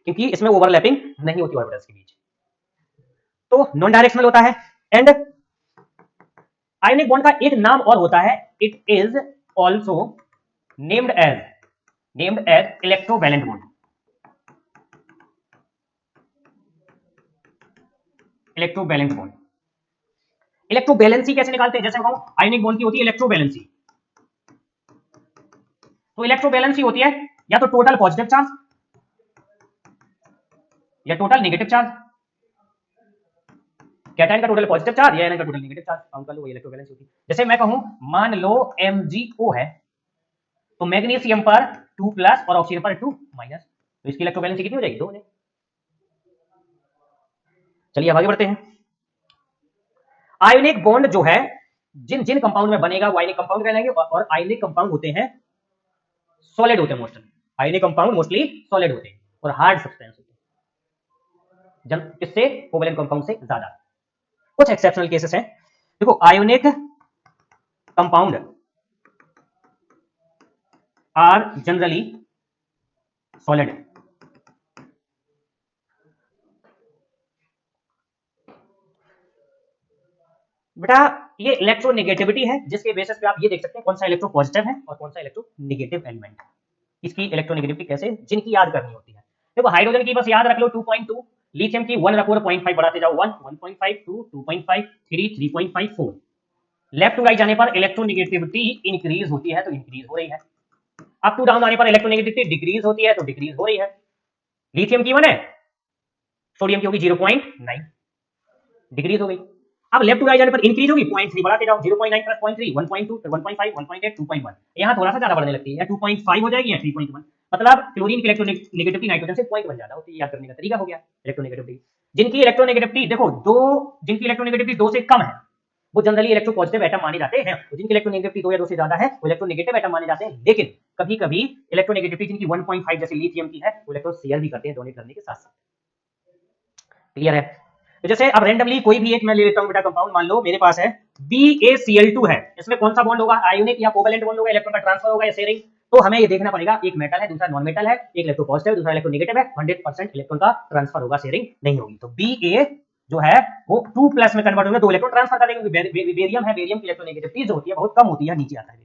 क्योंकि इसमें ओवरलैपिंग नहीं होती ऑर्बिटल्स के बीच, तो नॉन डायरेक्शनल होता है। एंड आयोनिक बॉन्ड का एक नाम और होता है, it is also named as electrovalent bond. Electrovalent bond, electrovalency कैसे निकालते हैं? जैसे कहूं आयोनिक बॉन्ड की होती है इलेक्ट्रोवैलेंसी, तो इलेक्ट्रोवैलेंसी होती है या तो टोटल पॉजिटिव चार्ज या टोटल नेगेटिव चार्ज, कैटायन का टोटल पॉजिटिव चार्ज या एनायन का टोटल नेगेटिव चार्ज, काउंट कर लो, वही इलेक्ट्रोवैलेंसी होती है। जैसे मैं कहूं मान लो MgO है, तो मैग्नीशियम पर 2 प्लस और ऑक्सीजन पर 2 माइनस, तो इसकी इलेक्ट्रोवैलेंसी कितनी हो जाएगी? 2 हो जाएगी। चलिए अब आगे बढ़ते हैं। आयोनिक बॉन्ड जो है जिन जिन कंपाउंड में बनेगा वो आयोनिक कंपाउंड कहलाएंगे, और आयोनिक कंपाउंड होते हैं सॉलिड होते हैं mostly, ionic compound mostly solid होते हैं और हार्ड सब्सटेंस होते हैं, इससे कोवैलेंट कंपाउंड से ज्यादा। कुछ एक्सेप्शनल केसेस हैं, देखो आर जनरली सॉलिड। बेटा ये इलेक्ट्रोनेगेटिविटी है जिसके बेसिस पे आप ये देख सकते हैं कौन सा इलेक्ट्रो पॉजिटिव है और कौन सा इलेक्ट्रो नेगेटिव एलिमेंट है। इसकी इलेक्ट्रोनेगेटिविटी कैसे, जिनकी याद करनी होती है। देखो हाइड्रोजन की बस याद रख लो 2.2, लिथियम की 1 रखो और 0.5 बढ़ाते जाओ 1, 1.5, 2, 2.5, 3, 3.5, 4। लेफ्ट टू राइट जाने पर इलेक्ट्रोनेगेटिविटी इंक्रीज होती है तो इंक्रीज हो रही है, अप टू डाउन आने पर इलेक्ट्रोनेगेटिविटी डिक्रीज होती है तो डिक्रीज हो रही है। लिथियम की 1 है, सोडियम की होगी 0.9, डिक्रीज हो गई। अब लेफ्ट टू राइट जाने पर इंक्रीज होगी, 0.3 बढ़ाते जाओ, 0.9 प्लस 0.3, 1.2, फिर 1.5, 1.8, 2.1। यहाँ थोड़ा सा ज्यादा बढ़ने लगती है, 2.5 हो जाएगी या 3.1। मतलब क्लोरीन की इलेक्ट्रोनेगेटिविटी नाइट्रोजन से 0.1 ज्यादा होती है। याद करने का तरीका हो गया इलेक्ट्रोनेगेटिविटी। जिनकी इलेक्ट्रोनेगेटिविटी देखो जिनकी इलेक्ट्रोनेगेटिविटी 2 से कम है वो जनरली इलेक्ट्रो पॉजिटिव एटम माने जाते हैं, और जिनकी इलेक्ट्रोनेगेटिविटी 2 या 2 से ज्यादा है वो इलेक्ट्रोनेगेटिव एटम माने जाते हैं। लेकिन कभी कभी इलेक्ट्रोनेगेटिविटी जिनकी 1.5 जैसे लिथियम की है वो इलेक्ट्रॉन शेयर भी करते हैं डोनेट करने के साथ साथ। क्लियर है। तो जैसे अब रैंडमली कोई भी एक मैं ले लेता हूं बेटा कंपाउंड, मान लो मेरे पास है BaCl2 है, इसमें कौन सा बॉन्ड होगा, आयोनिक या कोवेलेंट बॉन्ड होगा, इलेक्ट्रॉन का ट्रांसफर होगा या शेयरिंग। तो हमें ये देखना पड़ेगा एक मेटल है दूसरा नॉन मेटल है, एक इलेक्ट्रो पॉजिटिव दूसरा इलेक्ट्रो नेगेटिव है, 100% इलेक्ट्रॉन का ट्रांसफर होगा, शेयरिंग नहीं होगी। तो Ba जो है वो 2+ में कन्वर्ट होगा, 2 इलेक्ट्रॉन ट्रांसफर कर देंगे। बेरियम है, बेरियम की इलेक्ट्रोनेगेटिविटी जो होती है बहुत कम होती है, नीचे आता है।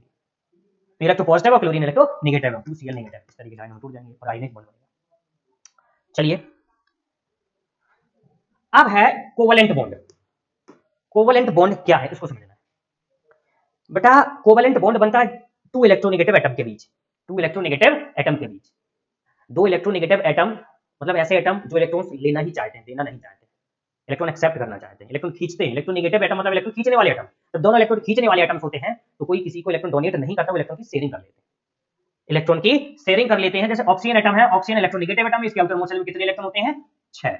इलेक्ट्रो पॉजिटिव और क्लोरीन इलेक्ट्रो नेगेटिव है, 2Cl नेगेटिव, इस तरीके से आयन टूट जाएंगे और आयनिक बॉन्ड बनेगा। चलिए अब है कोवेलेंट बॉन्ड। कोवेलेंट बॉन्ड क्या है इसको समझना है बेटा। कोवेलेंट बॉन्ड बनता है 2 इलेक्ट्रोनेगेटिव एटम के बीच, 2 इलेक्ट्रोनेगेटिव एटम के बीच। 2 इलेक्ट्रोनेगेटिव एटम मतलब ऐसे एटम जो इलेक्ट्रॉन लेना ही चाहते हैं, देना नहीं चाहते, इलेक्ट्रॉन एक्सेप्ट करना चाहते हैं, इलेक्ट्रॉन खींचते हैं। इलेक्ट्रोनेगेटिव एटम मतलब इलेक्ट्रॉन खींचने वाले एटम। जब दोनों इलेक्ट्रॉन खींचने वाले एटम्स होते हैं तो कोई किसी को इलेक्ट्रॉन डोनेट नहीं करता, वो इलेक्ट्रॉन की शेयरिंग कर लेते हैं, इलेक्ट्रॉन की शेयरिंग कर लेते हैं। जैसे ऑक्सीजन एटम है, ऑक्सीजन इलेक्ट्रोनेगेटिव एटम, इसके आउटर मोस्ट शेल में कितने इलेक्ट्रॉन होते हैं, 6।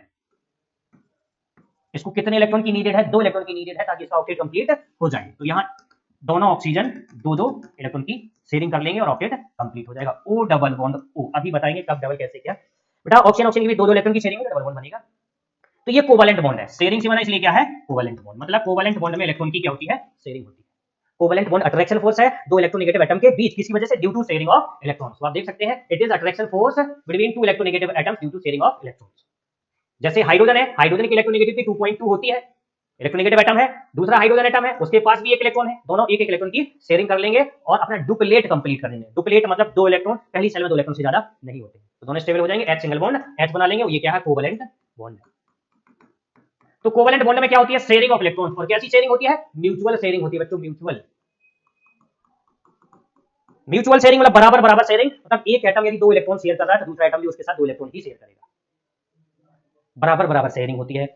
इसको कितने इलेक्ट्रॉन की नीडेड है, 2 इलेक्ट्रॉन की नीडेड है ताकि इसका ऑक्टेट कंप्लीट हो जाए। तो यहाँ दोनों ऑक्सीजन 2-2 इलेक्ट्रॉन की शेयरिंग कर लेंगे और ऑक्टेट कंप्लीट हो जाएगा। ओ डबल बॉन्ड ओ, अभी बताएंगे कब डबल कैसे क्या बेटा। ऑक्सीजन ऑक्सीजन की भी 2-2 इलेक्ट्रॉन की शेयरिंग में डबल बॉन्ड बनेगा। तो ये कोवेलेंट बॉन्ड है, शेयरिंग से बना इसलिए क्या है कोवेलेंट बॉन्ड। मतलब कोवेलेंट बॉन्ड में इलेक्ट्रॉन की क्या होती है, शेयरिंग होती है। कोवेलेंट बॉन्ड अट्रैक्शन फोर्स है 2 इलेक्ट्रोनेगेटिव एटम के बीच, किसकी वजह से, due to sharing of electrons. तो आप देख सकते हैं it is attraction force between 2 electronegative atoms due to sharing of electrons. जैसे हाइड्रोजन है, हाइड्रोजन की इलेक्ट्रोनेगेटिविटी 2.2 होती है, इलेक्ट्रोनेगेटिव एटम है, दूसरा हाइड्रोजन एटम है उसके पास भी एक इलेक्ट्रॉन है, दोनों एक एक इलेक्ट्रॉन की शेयरिंग कर लेंगे और अपना डुप्लेट कंप्लीट कर लेंगे। डुप्लेट मतलब 2 इलेक्ट्रॉन, पहली सेल में 2 इलेक्ट्रॉन से ज्यादा नहीं होते, तो दोनों स्टेबल हो जाएंगे, H सिंगल बॉन्ड H बना लेंगे। ये क्या है, कोवेलेंट बॉन्ड। तो कोवेलेंट बॉन्ड में क्या होती है, शेयरिंग ऑफ इलेक्ट्रॉन। और कैसी शेयरिंग होती है, म्यूचुअल शेयरिंग होती है बच्चों, म्यूचुअल। म्यूचुअल शेयरिंग मतलब बराबर बराबर शेयरिंग, मतलब एक एटम यदि 2 इलेक्ट्रॉन शेयर कर रहा है तो दूसरा एटम भी उसके साथ 2 इलेक्ट्रॉन ही शेयर करेगा, बराबर बराबर शेयरिंग होती है।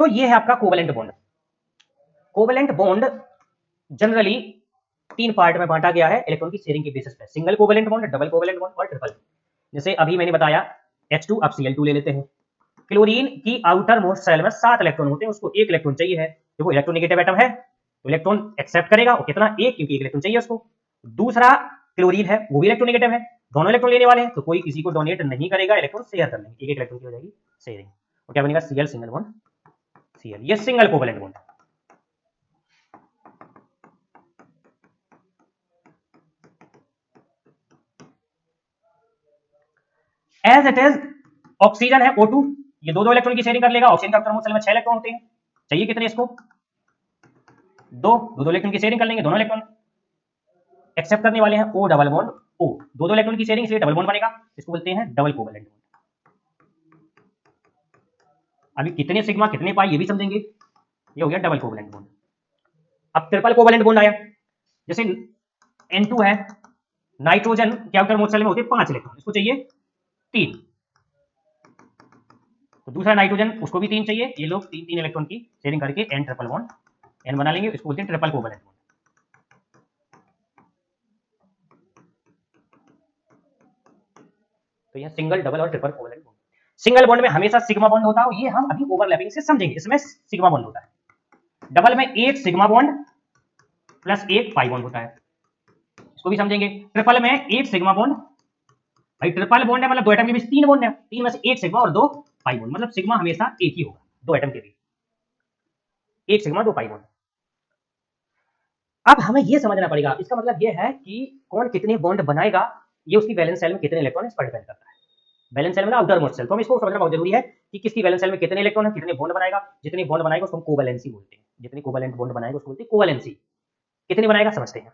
तो ये है आपका covalent bond. Covalent bond generally 3 part में बांटा गया है इलेक्ट्रॉन की शेयरिंग के बेसिस पे, single covalent bond, double covalent bond और ट्रिपल। जैसे अभी मैंने बताया H2, अब Cl2 ले लेते हैं। क्लोरीन की आउटर मोस्ट शेल में 7 इलेक्ट्रॉन होते हैं, उसको 1 इलेक्ट्रॉन चाहिए है, देखो इलेक्ट्रोनेगेटिव एटम है तो इलेक्ट्रॉन एक्सेप्ट करेगा, और कितना, 1, क्योंकि 1 इलेक्ट्रॉन चाहिए उसको। दूसरा क्लोरीन है वो भी इलेक्ट्रोनेगेटिव है, दोनों इलेक्ट्रॉन लेने वाले हैं तो कोई किसी को डोनेट नहीं करेगा, इलेक्ट्रॉन शेयर कर लेंगे, एक एक इलेक्ट्रॉन की हो जाएगी शेयरिंग। और क्या बनेगा, Cl सिंगल बॉन्ड Cl, ये single covalent bond. As it is oxygen है O2, ये 2-2 इलेक्ट्रॉन की शेयरिंग कर लेगा। ऑक्सीजन का आउटर मोस्ट शेल में 6 इलेक्ट्रॉन होते हैं, चाहिए कितने इसको, 2 इलेक्ट्रॉन की शेयरिंग कर लेंगे, दोनों इलेक्ट्रॉन एक्सेप्ट करने वाले हैं, O double bond O, 2-2 electron की शेयरिंग इसलिए डबल बॉन्ड बनेगा, इसको बोलते हैं डबल कोवेलेंट बॉन्ड। अभी कितने सिग्मा कितने पाई ये भी समझेंगे, ये हो गया डबल कोवेलेंट बॉन्ड। अब ट्रिपल कोवेलेंट बॉन्ड आया, जैसे N2 है, नाइट्रोजन के आउटर मोस्ट शेल में होते हैं 5 इलेक्ट्रॉन, इसको चाहिए 3, तो दूसरा नाइट्रोजन उसको भी 3 चाहिए, ये लोग 3-3 इलेक्ट्रॉन की शेयरिंग करके N ट्रिपल बॉन्ड N बना लेंगे, इसको बोलते हैं ट्रिपल कोवेलेंट बॉन्ड। तो यह सिंगल, डबल और triple covalent bond. Single bond में हमेशा सिग्मा बॉन्ड होता है, ये हम अभी ओवरलैपिंग से समझेंगे, इसमें सिग्मा बॉन्ड होता है। डबल में एक सिग्मा बॉन्ड प्लस एक पाई बॉन्ड होता है, इसको भी समझेंगे। ट्रिपल में एक सिग्मा बॉन्ड, भाई ट्रिपल बॉन्ड है मतलब 2 एटम के बीच 3 बॉन्ड है, 3 में से एक सिग्मा और 2 पाई बॉन्ड, मतलब सिग्मा हमेशा एक ही होगा 2 एटम के बीच, एक सिग्मा 2 पाई बॉन्ड। अब हमें ये समझना पड़ेगा, इसका मतलब ये है कि कौन कितने बॉन्ड बनाएगा ये उसकी वैलेंस सेल में कितने इलेक्ट्रॉन है इस पर डिपेंड करता है। वैलेंस सेल में ना आउटर मोस्ट सेल, तो हम इसको समझना बहुत जरूरी है कि किसकी वैलेंस सेल में कितने इलेक्ट्रॉन है, कितने बॉन्ड बनाएगा। जितने बॉन्ड बनाएगा उसको हम कोवैलेंसी बोलते हैं, जितने कोवैलेंट बॉन्ड बनाएगा उसको बोलते हैं कोवैलेंसी। कितने बनाएगा समझते हैं।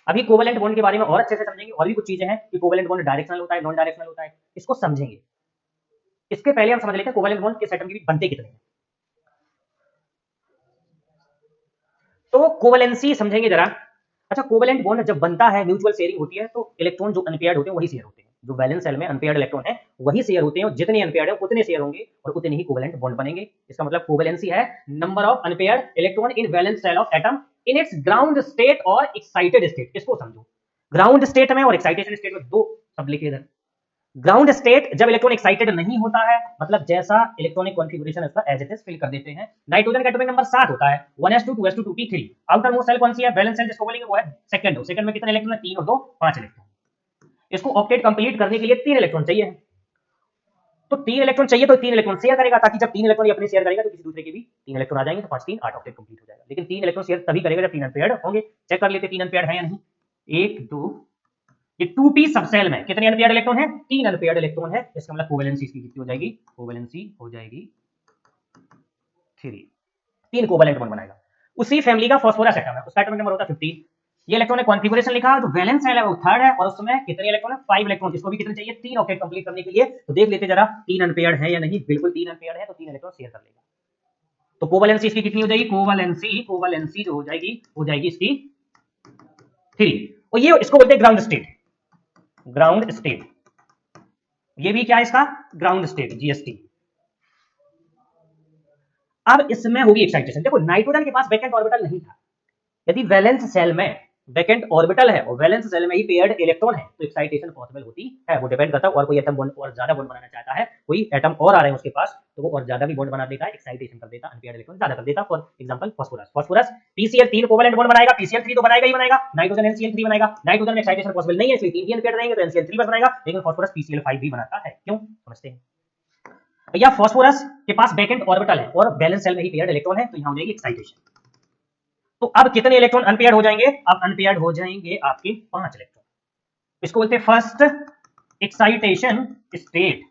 अभी कोवैलेंट बॉन्ड के बारे में और अच्छे से समझेंगे, और भी कुछ चीजें हैं कि कोवैलेंट बॉन्ड डायरेक्शनल होता है, नॉन डायरेक्शनल होता है, इसको समझेंगे। इसके पहले हम समझ लेते हैं कोवैलेंट बॉन्ड किस एटम के बीच बनते कितने हैं। तो कोवैलेंसी समझेंगे जरा। अच्छा, कोवैलेंट बॉन्ड जब बनता है, म्यूचुअल शेयरिंग होती है, तो इलेक्ट्रॉन जो अनपेयर्ड होते हैं वही शेयर होते हैं। जो वैलेंस सेल में अनपेयर्ड इलेक्ट्रॉन है वही शेयर होते हैं, और जितने अनपेयर्ड है उतने शेयर होंगे और उतने ही कोवैलेंट बॉन्ड बनेंगे। इसका मतलब कोवैलेंसी है number of unpaired electron in valence shell of atom in its ground state और एक्साइटेड स्टेट। इसको समझो, ग्राउंड स्टेट में और एक्साइटेशन स्टेट में दो शब्द लिखे इधर। ग्राउंड स्टेट जब इलेक्ट्रॉन एक्साइटेड नहीं होता है, मतलब जैसा इलेक्ट्रॉनिक कॉन्फ़िगरेशन है उसका एज इट इज फिल कर देते हैं। नाइट्रोजन का एटॉमिक नंबर 7 होता है, 1s2 2s2 2p3। Outer most shell कौन सी है, वैलेंस सेल जिसको बोलेंगे वो है सेकंड। सेकंड में कितने इलेक्ट्रॉन है, 3 और 2 5 इलेक्ट्रॉन। इसको ऑक्टेट कंप्लीट करने के लिए 3 इलेक्ट्रॉन चाहिए। तो 3 इलेक्ट्रॉन चाहिए तो 3 इलेक्ट्रॉन शेयर करेगा, ताकि जब 3 इलेक्ट्रॉन अपने शेयर करेगा तो किसी दूसरे के भी 3 इलेक्ट्रॉन आ जाएंगे, तो 5 3 8 ऑक्टेट कंप्लीट हो जाएगा। लेकिन 3 इलेक्ट्रॉन शेयर तभी करेगा जब 3 अनपेयर्ड होंगे। चेक कर लेते 3 अनपेयर्ड है या नहीं। 1 2, ये 2p सबसेल में कितने अनपेयर्ड इलेक्ट्रॉन है, 3 अनपेयर्ड इलेक्ट्रॉन है। इसका मतलब कोवैलेंसी इसकी कितनी हो जाएगी, कोवैलेंसी हो जाएगी 3। 3 कोवैलेंट बॉन्ड बनाएगा। उसी फैमिली का फास्फोरस एटम है, उसका एटॉमिक नंबर होता है 15। ये इलेक्ट्रॉन ने कॉन्फ़िगरेशन लिखा, जो वैलेंस सेल है वो थर्ड है, और उसमें कितने इलेक्ट्रॉन है, 5 इलेक्ट्रॉन। इसको भी कितने चाहिए, 3 ऑक्टेट कंप्लीट करने के लिए। तो देख लेते जरा 3 अनपेयर्ड है या नहीं। बिल्कुल 3 अनपेयर्ड है, तो 3 इलेक्ट्रॉन शेयर कर लेगा। तो कोवैलेंसी इसकी कितनी हो जाएगी, कोवैलेंसी जो हो जाएगी इसकी 3। और ये इसको बोलते हैं ग्राउंड स्टेट। ग्राउंड स्टेट, ये भी क्या है इसका, ग्राउंड स्टेट, जीएसटी। अब इसमें होगी एक्साइटेशन। देखो नाइट्रोजन के पास वैकेंट ऑर्बिटल नहीं था। यदि वैलेंस सेल में वैकेंट ऑर्बिटल है और वैलेंस सेल में ही पेयर्ड इलेक्ट्रॉन है तो एक्साइटेशन पॉसिबल होती है। वो डिपेंड करता है, और कोई एटम बॉन्ड और ज्यादा बॉन्ड बनाना चाहता है, कोई एटम और आ रहे हैं उसके पास, तो वो और ज्यादा भी बॉन्ड बना देता है, एक्साइटेशन कर देता है, अनपेयर्ड इलेक्ट्रॉन ज्यादा कर देता है। For example phosphorus PCL 3 covalent bond बनाएगा, पीसीएल 3 तो बनाएगा ही बनाएगा। नाइट्रोजन एनसीएल 3 बनाएगा। नाइट्रोजन में एक्साइटेशन पॉसिबल नहीं है, इसलिए 3 ही अनपेयर्ड रहेंगे, तो एनसीएल 3 बस बनाएगा। लेकिन फास्फोरस पीसीएल 5 भी बनाता है, क्यों समझते हैं। या फास्फोरस के पास वैकेंट ऑर्बिटल है और वैलेंस सेल में ही पेयर्ड इलेक्ट्रॉन है, तो यहां हो जाएगी एक्साइटेशन। तो अब कितने इलेक्ट्रॉन अनपेयर्ड हो जाएंगे, अब अनपेयर्ड हो जाएंगे आपके 5 इलेक्ट्रॉन। इसको बोलते हैं first excitation state.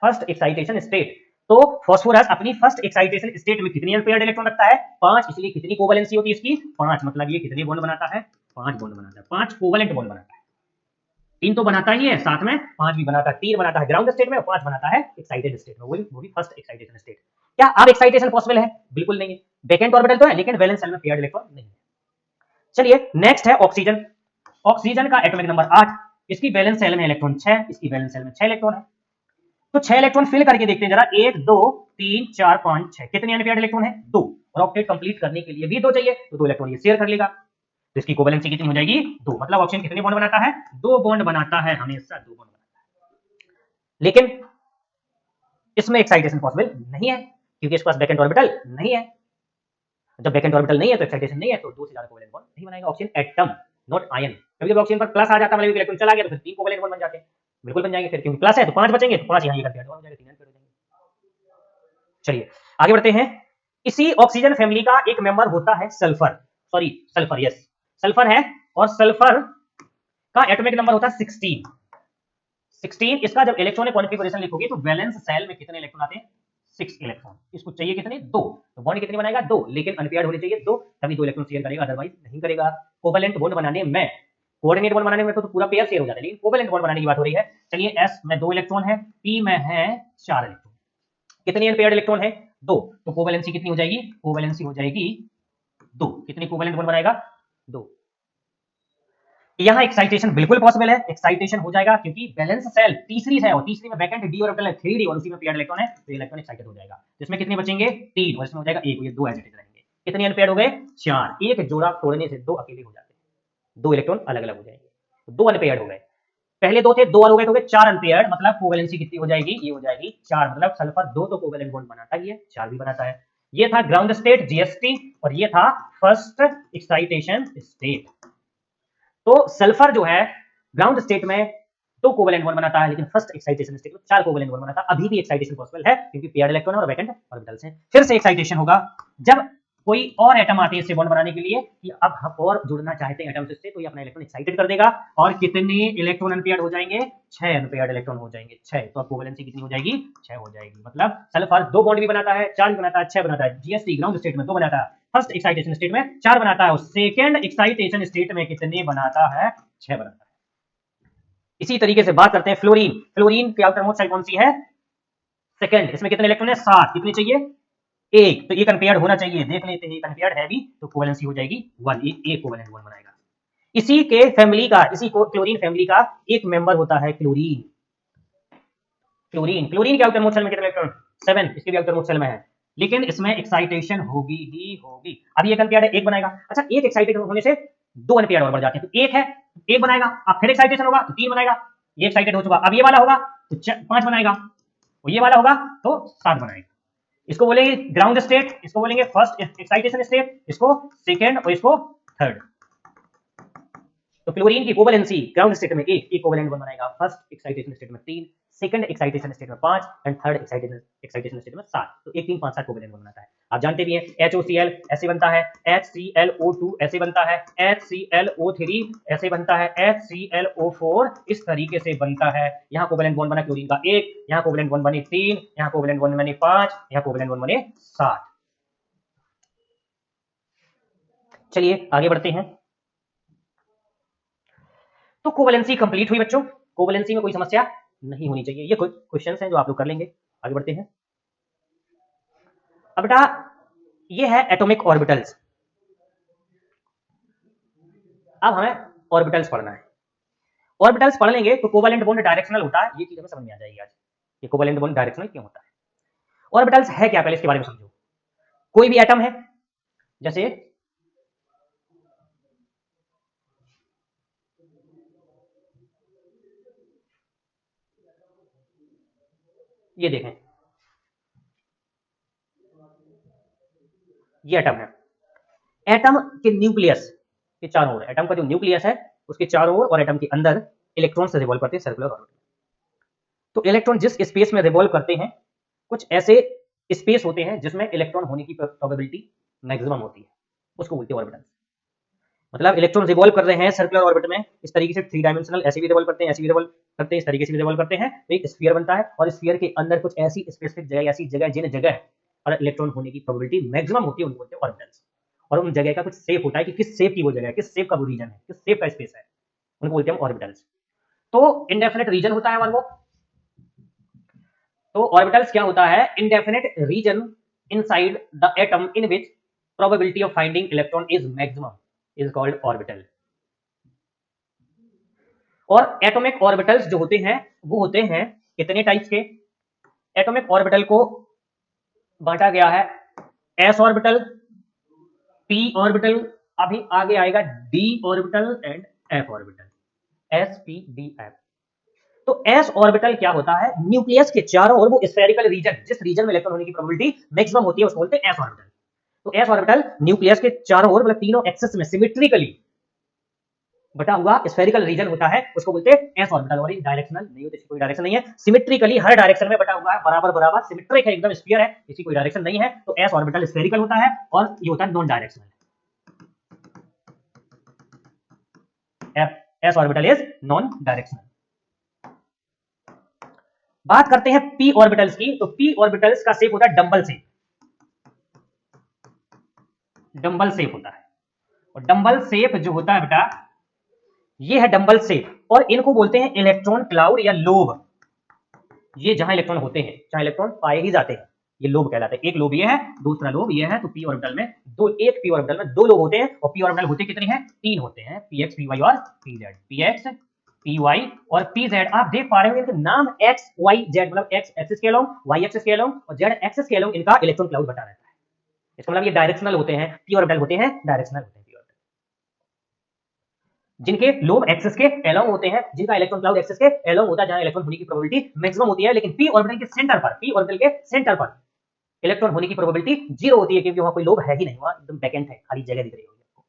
First excitation state. तो फास्फोरस अपनी फर्स्ट एक्साइटेशन स्टेट में कितनी अनपेयर्ड इलेक्ट्रॉन रखता है, 5। इसलिए कितनी कोवैलेंसी होती है इसकी, 5। मतलब ये कितने बॉन्ड बनाता है, 5 बॉन्ड बनाता है, 5 कोवैलेंट बॉन्ड बनाता है। 3 तो बनाता ही है, साथ में 5 भी बनाता है। 3 बनाता है ग्राउंड स्टेट में और 5 बनाता है एक्साइटेड स्टेट में, वो भी फर्स्ट एक्साइटेशन स्टेट। क्या अब एक्साइटेशन पॉसिबल है, बिल्कुल नहीं है। वैकेंट ऑर्बिटल तो है लेकिन वैलेंस सेल में पेयर्ड इलेक्ट्रॉन नहीं है। चलिए नेक्स्ट है ऑक्सीजन। ऑक्सीजन का एटॉमिक नंबर 8। इसकी वैलेंस सेल में इलेक्ट्रॉन 6, इसकी वैलेंस सेल में 6 इलेक्ट्रॉन है। तो 6 इलेक्ट्रॉन फिल करके देखते हैं जरा, 1 2 3 4 5 6। कितने अनपेयर्ड इलेक्ट्रॉन है, 2। और ऑक्टेट कंप्लीट करने के लिए भी 2 चाहिए, तो 2 इलेक्ट्रॉन ये शेयर कर लेगा। तो इसकी कोवैलेंसी कितनी हो जाएगी, 2। मतलब ऑक्सीजन कितने बॉन्ड बनाता है, 2 बॉन्ड बनाता है, हमेशा 2 बॉन्ड बनाता है। लेकिन इसमें एक्साइटेशन पॉसिबल नहीं है, क्योंकि इसके पास वैकेंट ऑर्बिटल नहीं है। जब वैकेंट ऑर्बिटल नहीं है तो एक्साइटेशन नहीं है, तो 2 से ज्यादा कोवैलेंट बॉन्ड नहीं बनाएगा। Oxygen atom not ion. कभी जब ऑक्सीजन पर प्लस आ जाता है, मतलब इलेक्ट्रॉन चला गया, तो फिर 3 कोवैलेंट बॉन्ड बन जाते हैं, बिल्कुल बन जाएंगे फिर, क्योंकि प्लस है तो 5 बचेंगे, तो 5 यहां ये अनपेयर्ड हो जाएगा, 3 अनपेयर्ड हो जाएंगे। चलिए आगे बढ़ते हैं। इसी ऑक्सीजन फैमिली का एक मेंबर होता है सल्फर। सल्फर, यस सल्फर है, और सल्फर का एटॉमिक नंबर होता है 16। इसका जब इलेक्ट्रॉनिक कॉन्फ़िगरेशन लिखोगे तो वैलेंस सेल में कितने इलेक्ट्रॉन आते हैं, 6 इलेक्ट्रॉन। इसको चाहिए कितने, 2। तो बॉन्ड कितने बनाएगा, 2। लेकिन अनपेयर्ड होने चाहिए 2, तभी 2 इलेक्ट्रॉन शेयर करेगा, अदरवाइज नहीं करेगा। कोवैलेंट बॉन्ड बनाने में, कोऑर्डिनेट बॉन्ड बनाने में तो पूरा पेयर शेयर हो जाता है, लेकिन कोवैलेंट बॉन्ड बनाने की बात हो रही है। चलिए s में 2 इलेक्ट्रॉन है, p में है 4 इलेक्ट्रॉन। कितने अनपेयर्ड इलेक्ट्रॉन है, 2। तो कोवैलेंसी कितनी हो जाएगी, कोवैलेंसी हो जाएगी 2। कितनी कोवैलेंट बॉन्ड बनाएगा, 2। यहां एक्साइटेशन बिल्कुल पॉसिबल है, एक्साइटेशन हो जाएगा, क्योंकि बैलेंस सेल तीसरी है और तीसरी में वैकेंट डी ऑर्बिटल है 3d, और उसी में पेयर्ड इलेक्ट्रॉन है, तो इलेक्ट्रॉन एक्साइटेड हो जाएगा। इसमें कितने बचेंगे, 3, और इसमें हो जाएगा 1, ये 2 एज इट इज रहेंगे। कितने अनपेयर्ड हो गए, 4। एक जोड़ा तोड़ने से 2 अकेले हो जाते हैं, 2 इलेक्ट्रॉन अलग अलग हो जाएंगे, तो 2 अनपेयर्ड हो गए। पहले 2 थे, 2 और हो गए, तो 4 अनपेयर्ड। मतलब कोवैलेंसी कितनी हो जाएगी, ये हो जाएगी 4। मतलब सल्फर 2 तो कोवैलेंट बॉन्ड बनाता ही है, 4 भी बनाता है। ये था ग्राउंड स्टेट जीएसटी, और ये था फर्स्ट एक्साइटेशन स्टेट। तो सल्फर जो है ग्राउंड स्टेट में 2 कोवैलेंट बॉन्ड बनाता है, लेकिन फर्स्ट एक्साइटेशन स्टेट में 4 कोवैलेंट बॉन्ड बनाता है। अभी भी एक्साइटेशन पॉसिबल है, क्योंकि पेयर्ड इलेक्ट्रॉन और वैकेंट ऑर्बिटल्स हैं। फिर से एक्साइटेशन होगा जब कोई और एटम आते हैं इससे बॉन्ड बनाने के लिए कि अब हम और जुड़ना चाहते हैं एटम से, तो ये अपना इलेक्ट्रॉन एक्साइटेड कर देगा और कितने इलेक्ट्रॉन अनपेयर्ड हो जाएंगे, 6 अनपेयर्ड इलेक्ट्रॉन हो जाएंगे, 6। तो अब कोवेलेंसी कितनी हो जाएगी, 6 हो जाएगी। मतलब सल्फर 2 बॉन्ड भी बनाता है, 4 भी बनाता है, 6 बनाता है। जीएसटी ग्राउंड स्टेट में 2 बनाता है, फर्स्ट एक्साइटेशन स्टेट में 4 बनाता है और सेकेंड एक्साइटेशन स्टेट में कितने बनाता है, 6 बनाता है। इसी तरीके से बात करते हैं फ्लोरीन। फ्लोरीन की आउटरमोस्ट साइड कौन सी है, सेकंड। इसमें कितने इलेक्ट्रॉन है, 7। कितने चाहिए, 1। तो एक अनपेयर्ड होना चाहिए, देख लेते हैं, एक अनपेयर्ड है भी, तो कोवेलेंसी हो जाएगी 1। एक कोवेलेंट बॉन्ड बनाएगा। इसी के फैमिली का, इसी को क्लोरीन फैमिली का एक मेंबर होता है क्लोरीन। क्लोरीन क्लोरीन के आउटरमोस्ट सेल में कितने इलेक्ट्रॉन, 7। इसके भी आउटरमोस्ट सेल में है, लेकिन इसमें एक्साइटेशन होगी ही होगी। अभी एक अनपेयर्ड है, एक बनाएगा। अच्छा, एक एक्साइटेड होने से 2 अनपेयर्ड और बढ़ जाते हैं, तो एक है, एक बनाएगा। अब फिर एक्साइटेशन होगा तो 3 बनाएगा, ये एक्साइटेड हो चुका। अब ये वाला होगा तो 5 बनाएगा, और ये वाला होगा तो 7 बनाएगा। इसको बोलेंगे ग्राउंड स्टेट, इसको बोलेंगे फर्स्ट एक्साइटेशन स्टेट, इसको सेकेंड और इसको थर्ड। तो क्लोरीन की कोवेलेंसी ग्राउंड स्टेट में 1 कोवेलेंट बॉन्ड बनाएगा, फर्स्ट एक्साइटेशन स्टेट में 3, सेकंड एक्साइटेशन स्टेट में 5 एंड थर्ड एक्साइटेशन स्टेट में 7। तो 1 3 5 7 कोवेलेंट बॉन्ड बनाता है। आप जानते भी हैं HOCl ऐसे बनता है, HClO2 ऐसे बनता है, HClO3 ऐसे बनता है, HClO4 इस तरीके से बनता है। यहाँ कोवेलेंट बॉन्ड बना क्लोरीन का 1, यहाँ कोवेलेंट बॉन्ड बने 3, यहाँ कोवेलेंट बॉन्ड बने 5, यहाँ कोवेलेंट बॉन्ड बने 7। चलिए आगे बढ़ते हैं। तो कोवेलेंसी कंप्लीट हुई बच्चों, कोवेलेंसी में कोई समस्या नहीं होनी चाहिए। ये कुछ क्वेश्चंस हैं जो आप लोग कर लेंगे। आगे बढ़ते हैं। अब बेटा ये है एटॉमिक ऑर्बिटल्स। अब हमें ऑर्बिटल्स पढ़ना है। ऑर्बिटल्स पढ़ लेंगे तो कोवेलेंट बॉन्ड डायरेक्शनल होता है, ये चीज हमें समझ में आ जाएगी आज, ये कोवेलेंट बॉन्ड डायरेक्शनल क्यों होता है। ऑर्बिटल्स है क्या, पहले इसके बारे में समझो। कोई भी एटम है, जैसे ये देखें, ये एटम है। एटम के न्यूक्लियस के चारों ओर, एटम का जो न्यूक्लियस है उसके चारों ओर और एटम के अंदर इलेक्ट्रॉन से रिवॉल्व करते हैं सर्कुलर ऑर्बिट में। तो इलेक्ट्रॉन जिस स्पेस में रिवॉल्व करते हैं, कुछ ऐसे स्पेस होते हैं जिसमें इलेक्ट्रॉन होने की प्रोबेबिलिटी मैक्सिमम होती है, उसको बोलते हैं ऑर्बिटल्स। मतलब इलेक्ट्रॉन रिवॉल्व कर रहे हैं सर्कुलर ऑर्बिट में, इस तरीके से 3 डायमेंशनल, ऐसे भी रिवॉल्व करते हैं, ऐसे भी रिवॉल्व करते हैं, इस तरीके से भी रिवॉल्व करते हैं, तो एक स्फीयर बनता है और स्फीयर के अंदर कुछ ऐसी स्पेसिफिक जगह, ऐसी जगह जिन जगह और इलेक्ट्रॉन होने की प्रोबेबिलिटी मैक्सिमम होती है, उनको बोलते हैं ऑर्बिटल्स। और उन जगह का कुछ शेप होता है कि किस शेप की वो जगह है, किस शेप का वो रीजन है, किस शेप का स्पेस है, उनको बोलते हैं ऑर्बिटल्स। तो इंडेफिनिट रीजन होता है वो। तो ऑर्बिटल्स क्या होता है, indefinite region inside the atom in which probability of finding electron is maximum is called orbital. और एटॉमिक ऑर्बिटल्स जो होते हैं वो होते हैं कितने टाइप्स के। एटॉमिक ऑर्बिटल को बांटा गया है s ऑर्बिटल, p ऑर्बिटल, अभी आगे आएगा d orbital and f orbital, s p d f। तो s ऑर्बिटल क्या होता है, न्यूक्लियस के चारों ओर वो स्फेरिकल रीजन, जिस रीजन में इलेक्ट्रॉन होने की प्रोबेबिलिटी मैक्सिमम होती है, उसको बोलते हैं s ऑर्बिटल। तो s ऑर्बिटल न्यूक्लियस के चारों ओर मतलब तीनों एक्सिस में सिमेट्रिकली बटा हुआ स्फेरिकल रीजन होता है, उसको बोलते हैं एस ऑर्बिटल। और डायरेक्शनल नहीं होती, कोई डायरेक्शन नहीं है, सिमेट्रिकली हर डायरेक्शन में बटा हुआ है, बराबर बराबर सिमेट्रिक है, एकदम स्फीयर है, इसी कोई डायरेक्शन नहीं है। तो एस ऑर्बिटल स्फेरिकल होता है और ये होता है non directional. S orbital is non directional. बात करते हैं पी ऑर्बिटल्स की। तो पी ऑर्बिटल्स का शेप होता है डंबल शेप, डंबल शेप होता है। और डंबल शेप जो होता है बेटा, ये है डंबल शेप, और इनको बोलते हैं इलेक्ट्रॉन क्लाउड या लोब। ये जहां इलेक्ट्रॉन होते हैं, जहां इलेक्ट्रॉन पाए ही जाते हैं, ये लोब कहलाते हैं। एक लोब ये है, दूसरा लोब ये है। तो पी ऑर्बिटल में एक पी ऑर्बिटल में 2 लोब होते हैं, और पी ऑर्बिटल होते कितने हैं, 3 होते हैं, px py और pz। px py और pz आप देख पा रहे हो, इनके नाम x y z, मतलब x एक्सिस के अलोंग, y एक्सिस के अलोंग और z एक्सिस के अलोंग इनका इलेक्ट्रॉन क्लाउड बटा रहता है। इसका मतलब ये डायरेक्शनल होते हैं, पी ऑर्बिटल होते हैं डायरेक्शनल होते हैं। जिनके लोब एक्सिस के अलोंग होते हैं, जिनका इलेक्ट्रॉन क्लाउड एक्सिस के अलोंग होता है, जहां इलेक्ट्रॉन होने की प्रोबेबिलिटी मैक्सिमम होती है। लेकिन पी ऑर्बिटल के सेंटर पर, पी ऑर्बिटल के सेंटर पर इलेक्ट्रॉन होने की प्रोबेबिलिटी 0 होती है, क्योंकि वहां कोई लोब है ही नहीं, वहां एकदम वैकेंट है, खाली जगह दिख रही होगी आपको।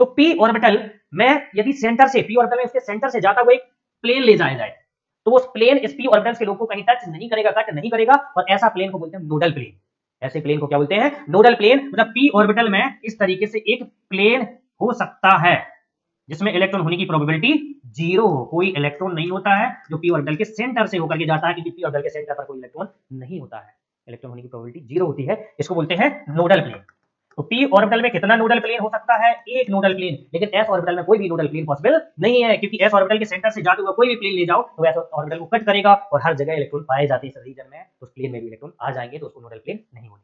तो पी ऑर्बिटल में यदि सेंटर से, पी ऑर्बिटल में इसके सेंटर से जाता हुआ एक प्लेन ले जाया जाए, तो उस प्लेन इस पी ऑर्बिटल के लोब को कहीं टच नहीं करेगा, कट नहीं करेगा, और ऐसा प्लेन को बोलते हैं नोडल प्लेन। ऐसे प्लेन को क्या बोलते हैं? Nodal plane. मतलब p ऑर्बिटल में इस तरीके से एक प्लेन हो सकता है जिसमें इलेक्ट्रॉन होने की प्रोबेबिलिटी 0 हो। कोई इलेक्ट्रॉन नहीं होता है जो p ऑर्बिटल के सेंटर से होकर के जाता है, क्योंकि p ऑर्बिटल के सेंटर पर कोई इलेक्ट्रॉन नहीं होता है, इलेक्ट्रॉन होने की प्रोबेबिलिटी 0 होती है। इसको बोलते हैं नोडल प्लेन। तो p ऑर्बिटल में कितना नोडल प्लेन हो सकता है? एक नोडल प्लेन। लेकिन s ऑर्बिटल में कोई भी नोडल प्लेन पॉसिबल नहीं है, क्योंकि s ऑर्बिटल के सेंटर से जाते हुए कोई भी प्लेन ले जाओ तो s ऑर्बिटल को कट करेगा और हर जगह इलेक्ट्रॉन पाए जाते हैं। इस रीजन में उस प्लेन में भी इलेक्ट्रॉन आ जाएंगे, तो उसको नोडल प्लेन नहीं होगी।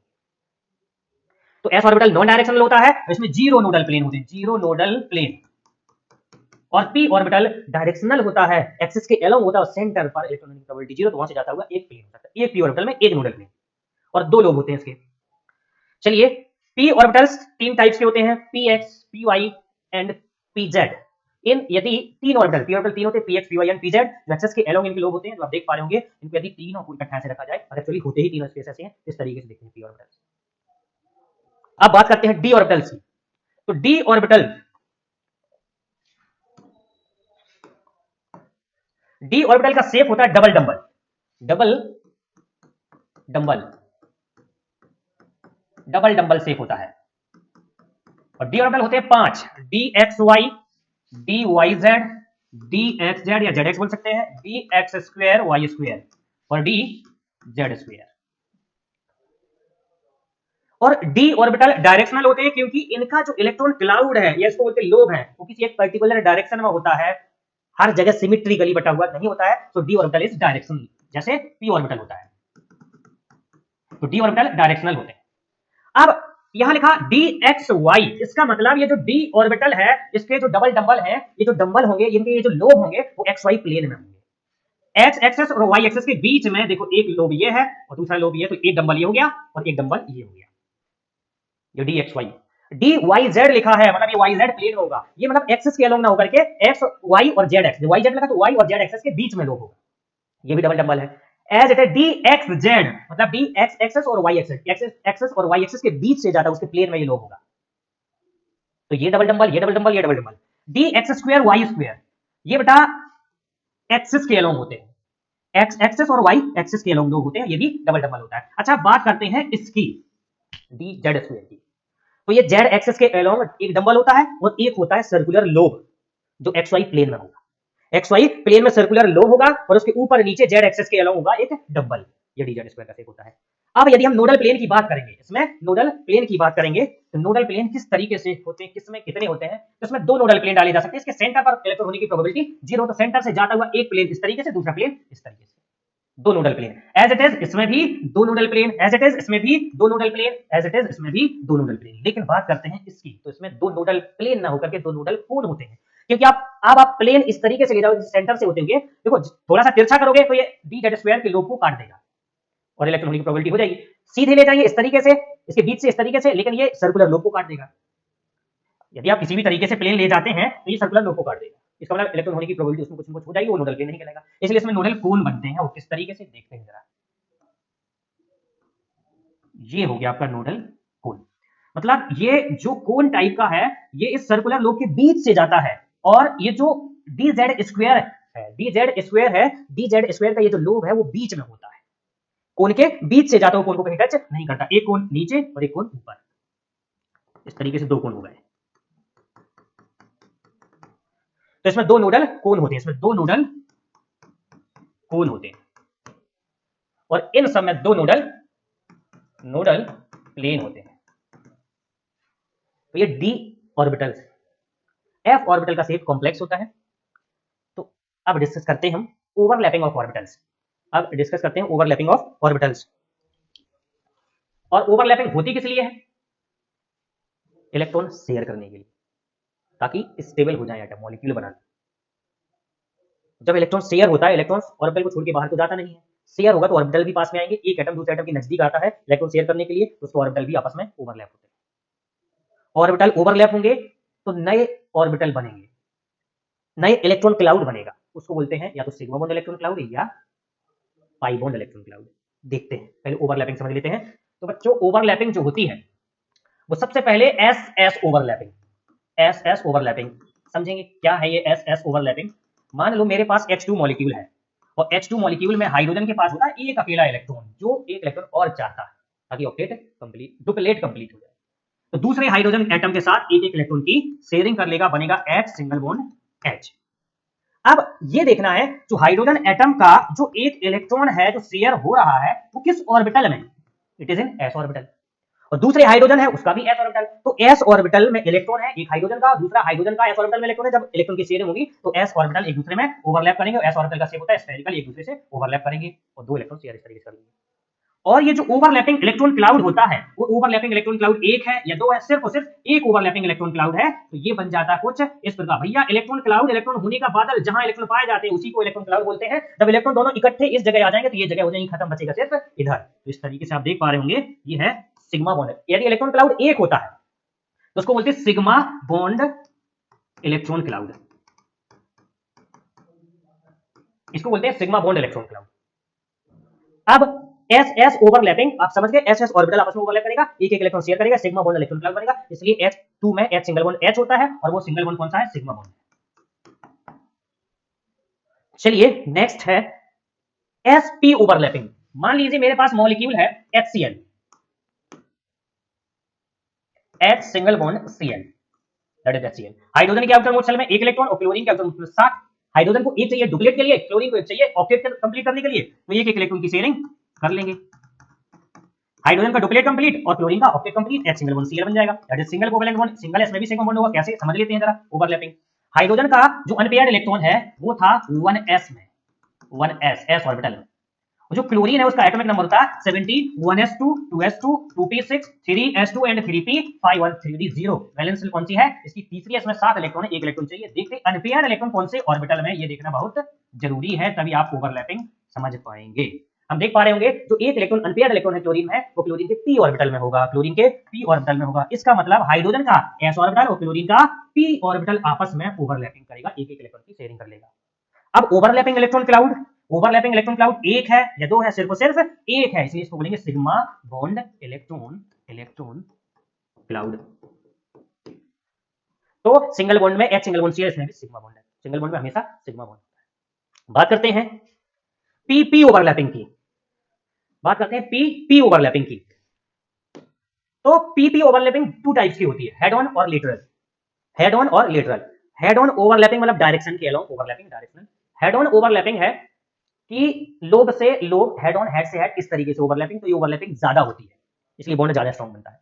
तो s ऑर्बिटल नॉन डायरेक्शनल होता है, इसमें 0 नोडल प्लेन होते हैं, 0 नोडल प्लेन। और p ऑर्बिटल डायरेक्शनल होता है, एक्सिस के अलोंग होता है, सेंटर पर इलेक्ट्रॉन की प्रोबेबिलिटी 0, तो वहां से जाता हुआ एक प्लेन हो सकता है। एक p ऑर्बिटल में एक नोडल प्लेन और दो लोब होते हैं इसके। चलिए, p ऑर्बिटल्स तीन टाइप्स के होते हैं, px, py एंड pz। इन यदि तीन ऑर्बिटल p ऑर्बिटल तीन होते हैं, px, py एंड pz, जो एक्सिस के अलोंग इनके लोब होते हैं, तो आप देख पा रहे होंगे इनको यदि तीनों को इकट्ठा से रखा जाए, और एक्चुअली होते ही तीनों स्पेस ऐसे हैं, इस तरीके से देखते हैं p ऑर्बिटल्स। अब बात करते हैं d ऑर्बिटल्स की। तो d ऑर्बिटल, d ऑर्बिटल का शेप होता है double dumbbell, double dumbbell, double dumbbell shape होता है। और d ऑर्बिटल होते हैं 5, dxy, dyz, dxz या zx बोल सकते हैं, dx स्क्वायर y स्क्वायर और dz स्क्वायर। और d ऑर्बिटल डायरेक्शनल होते हैं, क्योंकि इनका जो इलेक्ट्रॉन क्लाउड है या इसको बोलते हैं लोब है, वो किसी एक पर्टिकुलर डायरेक्शन में होता है, हर जगह सिमेट्रिकली बटा हुआ नहीं होता है। तो d ऑर्बिटल इज डायरेक्शनल, जैसे p ऑर्बिटल होता है। तो d ऑर्बिटल डायरेक्शनल होते हैं। अब यहां लिखा dxy, इसका मतलब ये जो d ऑर्बिटल है, इसके जो डबल डंबल है, ये जो डंबल होंगे, इनके ये जो लोब होंगे वो xy प्लेन में होंगे। x एक्सिस और y एक्सिस के बीच में देखो एक लोब ये है और दूसरा लोब ये, तो एक डंबल ये हो गया और एक डंबल ये हो गया, ये dxy। dyz लिखा है, मतलब ये yz प्लेन में होगा, ये मतलब एक्सिस के अलोंग ना होकर के x, y और z एक्सिस, yz लगा तो y और z एक्सिस के बीच में लोब होगा, ये भी डबल डंबल है। एज इट है dxz, मतलब dx एक्सिस और y एक्सिस और y एक्सिस के बीच से जाता है, उसके प्लेन में ये लोब होगा। तो ये डबल डंबल, ये डबल डंबल, ये double dumbbell. dx square y square, ये बेटा एक्सिस के अलोंग होते हैं, x एक्सिस और y एक्सिस के अलोंग लोब होते हैं, ये भी डबल डंबल होता है। अच्छा, बात करते हैं इसकी dz स्क्वायर की। तो ये z एक्सिस के अलोंग एक डंबल होता है और एक होता है सर्कुलर लोब, जो xy प्लेन में होगा। xy प्लेन में सर्कुलर लोब होगा और उसके ऊपर नीचे z एक्सिस के अलोंग होगा एक डंबल, ये dz स्क्वायर का शेप होता है। अब यदि हम नोडल प्लेन की बात करेंगे, इसमें नोडल प्लेन की बात करेंगे, तो नोडल प्लेन किस तरीके से होते हैं, किसमें कितने होते हैं, तो इसमें दो नोडल प्लेन डाले जा सकते हैं। इसके सेंटर पर इलेक्ट्रॉन होने की प्रोबेबिलिटी 0, तो सेंटर से जाता हुआ एक प्लेन इस तरीके से, दूसरा प्लेन इस तरीके से, दो nodal plane. As it is इसमें भी दो nodal plane, as it is इसमें भी दो nodal plane, as it is इसमें भी दो नोडल प्लेन। लेकिन बात करते हैं इसकी, तो इसमें दो नोडल प्लेन ना होकर के दो नोडल कोन होते हैं, क्योंकि आप प्लेन इस तरीके से ले जाओ, सेंटर से होते हुए देखो, थोड़ा सा तिरछा करोगे तो ये dz स्क्वायर के लोब को काट देगा और इलेक्ट्रॉन होने की प्रोबेबिलिटी हो जाएगी। सीधे ले जाइए इस तरीके से, इसके बीच से इस तरीके से, लेकिन ये सर्कुलर लोब को काट देगा। यदि आप किसी भी तरीके से प्लेन ले जाते हैं तो ये सर्कुलर लोब को काट देगा, इसका मतलब इलेक्ट्रॉन होने की प्रोबेबिलिटी उसमें कुछ न कुछ हो जाएगी, वो नोडल प्लेन नहीं कहलाएगा। इसलिए इसमें नोडल कोन बनते हैं, वो किस तरीके से देखते हैं जरा। ये हो गया आपका नोडल कोन, मतलब ये जो कोन टाइप का है, ये इस सर्कुलर लोब के बीच से जाता है, और ये जो dz स्क्वायर है, dz स्क्वायर है, dz स्क्वायर का ये जो लोब है वो बीच में होता है, कोन के बीच से जाता है, कोन को कहीं टच नहीं करता। एक कोन नीचे और एक कोन ऊपर, इस तरीके से दो कोन हो गए। तो इसमें दो नोडल कोन होते हैं, इसमें दो नोडल कोन होते हैं, और इन सब में दो नोडल प्लेन होते हैं। तो ये d ऑर्बिटल, f ऑर्बिटल का शेप कॉम्प्लेक्स होता है। तो अब डिस्कस करते हैं हम ओवरलैपिंग ऑफ ऑर्बिटल्स। अब डिस्कस करते हैं ओवरलैपिंग ऑफ ऑर्बिटल्स। और ओवरलैपिंग होती किस लिए है? इलेक्ट्रॉन शेयर करने के लिए, ताकि स्टेबल हो जाए एटम, मॉलिक्यूल बनाना। जब इलेक्ट्रॉन शेयर होता है, इलेक्ट्रॉन ऑर्बिटल को छोड़ के बाहर तो जाता नहीं है, शेयर होगा तो ऑर्बिटल भी पास में आएंगे, एक एटम दूसरे एटम के नजदीक आता है इलेक्ट्रॉन शेयर करने के लिए, तो उसको ऑर्बिटल भी आपस में ओवरलैप होते हैं। ऑर्बिटल ओवरलैप होंगे तो नए ऑर्बिटल बनेंगे, नए इलेक्ट्रॉन क्लाउड बनेगा, उसको बोलते हैं या तो सिग्मा बॉन्ड इलेक्ट्रॉन क्लाउड या पाई बॉन्ड इलेक्ट्रॉन क्लाउड। देखते हैं, पहले ओवरलैपिंग समझ लेते हैं। तो बच्चों, ओवरलैपिंग जो होती है वो सबसे पहले एस ओवरलैपिंग, एस ओवरलैपिंग समझेंगे। क्या है ये एस ओवरलैपिंग? मान लो मेरे पास H2 मॉलिक्यूल है, और H2 मॉलिक्यूल में हाइड्रोजन के पास होता है एक अकेला इलेक्ट्रॉन, जो एक इलेक्ट्रॉन और चाहता है, ताकि ऑक्टेट कंप्लीट डुप्लेट कंप्लीट हो जाए। तो दूसरे हाइड्रोजन एटम के साथ एक एक इलेक्ट्रॉन की शेयरिंग कर लेगा, बनेगा H सिंगल बॉन्ड H। अब ये देखना है जो हाइड्रोजन एटम का जो एक इलेक्ट्रॉन है जो शेयर हो रहा है वो किस ऑर्बिटल में, it is in s orbital, और दूसरे हाइड्रोजन है उसका भी s ऑर्बिटल। तो s ऑर्बिटल में इलेक्ट्रॉन है एक हाइड्रोजन का, दूसरा हाइड्रोजन का s ऑर्बिटल में इलेक्ट्रॉन है। जब इलेक्ट्रॉन की शेयरिंग होगी तो s ऑर्बिटल एक दूसरे में ओवरलैप करेंगे, और s ऑर्बिटल का शेप होता है स्फेरिकल, एक दूसरे से ओवरलैप करेंगे और दो इलेक्ट्रॉन शेयर इस तरीके से करेंगे। और ये जो ओवरलैपिंग इलेक्ट्रॉन क्लाउड होता है वो ओवरलैपिंग इलेक्ट्रॉन क्लाउड एक है या दो है, सिर्फ और सिर्फ एक ओवरलैपिंग इलेक्ट्रॉन क्लाउड है। तो ये बन जाता है कुछ इस प्रकार, भैया इलेक्ट्रॉन क्लाउड इलेक्ट्रॉन होने का बादल, जहां इलेक्ट्रॉन पाए जाते हैं उसी को इलेक्ट्रॉन क्लाउड बोलते हैं। जब इलेक्ट्रॉन दोनों इकट्ठे इस जगह आ जाएंगे तो ये जगह हो जाएगी खत्म, बचेगा सिर्फ इधर। तो इस तरीके से आप देख पा रहे होंगे ये है सिग्मा बॉन्ड। यदि इलेक्ट्रॉन क्लाउड एक होता है तो उसको बोलते हैं सिग्मा बॉन्ड इलेक्ट्रॉन क्लाउड, इसको बोलते हैं सिग्मा बॉन्ड इलेक्ट्रॉन क्लाउड। अब एस एस ओवरलैपिंग आप समझ गए, एस एस ऑर्बिटल आपस में ओवरलैप करेगा, एक एक इलेक्ट्रॉन शेयर करेगा, सिग्मा बॉन्ड इलेक्ट्रॉन क्लाउड बनेगा। इसलिए H2 में H सिंगल बॉन्ड H होता है और वो सिंगल बॉन्ड कौन सा है, सिग्मा बॉन्ड। चलिए नेक्स्ट है sp ओवरलैपिंग। मान लीजिए मेरे पास मॉलिक्यूल है HCl, H single bond Cl, that is HCl। Hydrogen के आउटर मोस्ट शेल में एक इलेक्ट्रॉन और क्लोरीन के आउटर मोस्ट शेल में 7। हाइड्रोजन को एक चाहिए डुप्लेट के लिए, क्लोरीन को एक चाहिए ऑक्टेट कंप्लीट करने के लिए, तो एक एक इलेक्ट्रॉन की शेयरिंग कर लेंगे। हाइड्रोजन का डुप्लेट कंप्लीट और क्लोरीन का octet complete, H single bond Cl बन जाएगा, that is single covalent bond. Single S में भी सिग्मा बॉन्ड होगा, कैसे समझ लेते हैं जरा, ओवरलैपिंग। हाइड्रोजन का जो अनपेयर्ड इलेक्ट्रॉन है वो था 1s में, 1s s ऑर्बिटल में। जो क्लोरीन है उसका एटॉमिक नंबर होता है 70, 1s2, 2s2, 2p6, 3s2 and 3p, 5 और 3d0। वैलेंस कौन सी है इसकी, तीसरी, इसमें 7 इलेक्ट्रॉन है, एक इलेक्ट्रॉन चाहिए। देखते अनपेयर्ड इलेक्ट्रॉन कौन से ऑर्बिटल में, ये देखना बहुत जरूरी है, तभी आप ओवरलैपिंग समझ पाएंगे। हम देख पा रहे होंगे जो एक इलेक्ट्रॉन अनपेयर्ड इलेक्ट्रॉन है क्लोरीन है वो क्लोरीन के p ऑर्बिटल में होगा, क्लोरीन के p ऑर्बिटल में होगा। इसका मतलब हाइड्रोजन का s ऑर्बिटल और क्लोरीन का p ऑर्बिटल आपस में ओवरलैपिंग करेगा, एक एक इलेक्ट्रॉन की शेयरिंग कर लेगा। अब overlapping electron cloud, overlapping electron cloud एक है या दो है, सिर्फ और सिर्फ एक है, इसलिए इसको बोलेंगे सिग्मा बॉन्ड इलेक्ट्रॉन क्लाउड। तो सिंगल बॉन्ड में H सिंगल बॉन्ड Cl, इसमें भी सिग्मा बॉन्ड है, सिंगल बॉन्ड में हमेशा सिग्मा बॉन्ड होता है। बात करते हैं PP ओवरलैपिंग की, बात करते हैं PP ओवरलैपिंग की। तो PP ओवरलैपिंग टू टाइप्स की होती है, हेड ऑन और लेटरल। हेड ऑन और लेटरल। हेड ऑन ओवरलैपिंग मतलब डायरेक्शन के along overlapping, directional. Head on overlapping है कि लोब से लोब, हेड ऑन, हेड से हेड, इस तरीके से ओवरलैपिंग, तो ये ओवरलैपिंग ज्यादा होती है, इसलिए बॉन्ड ज्यादा स्ट्रांग बनता है।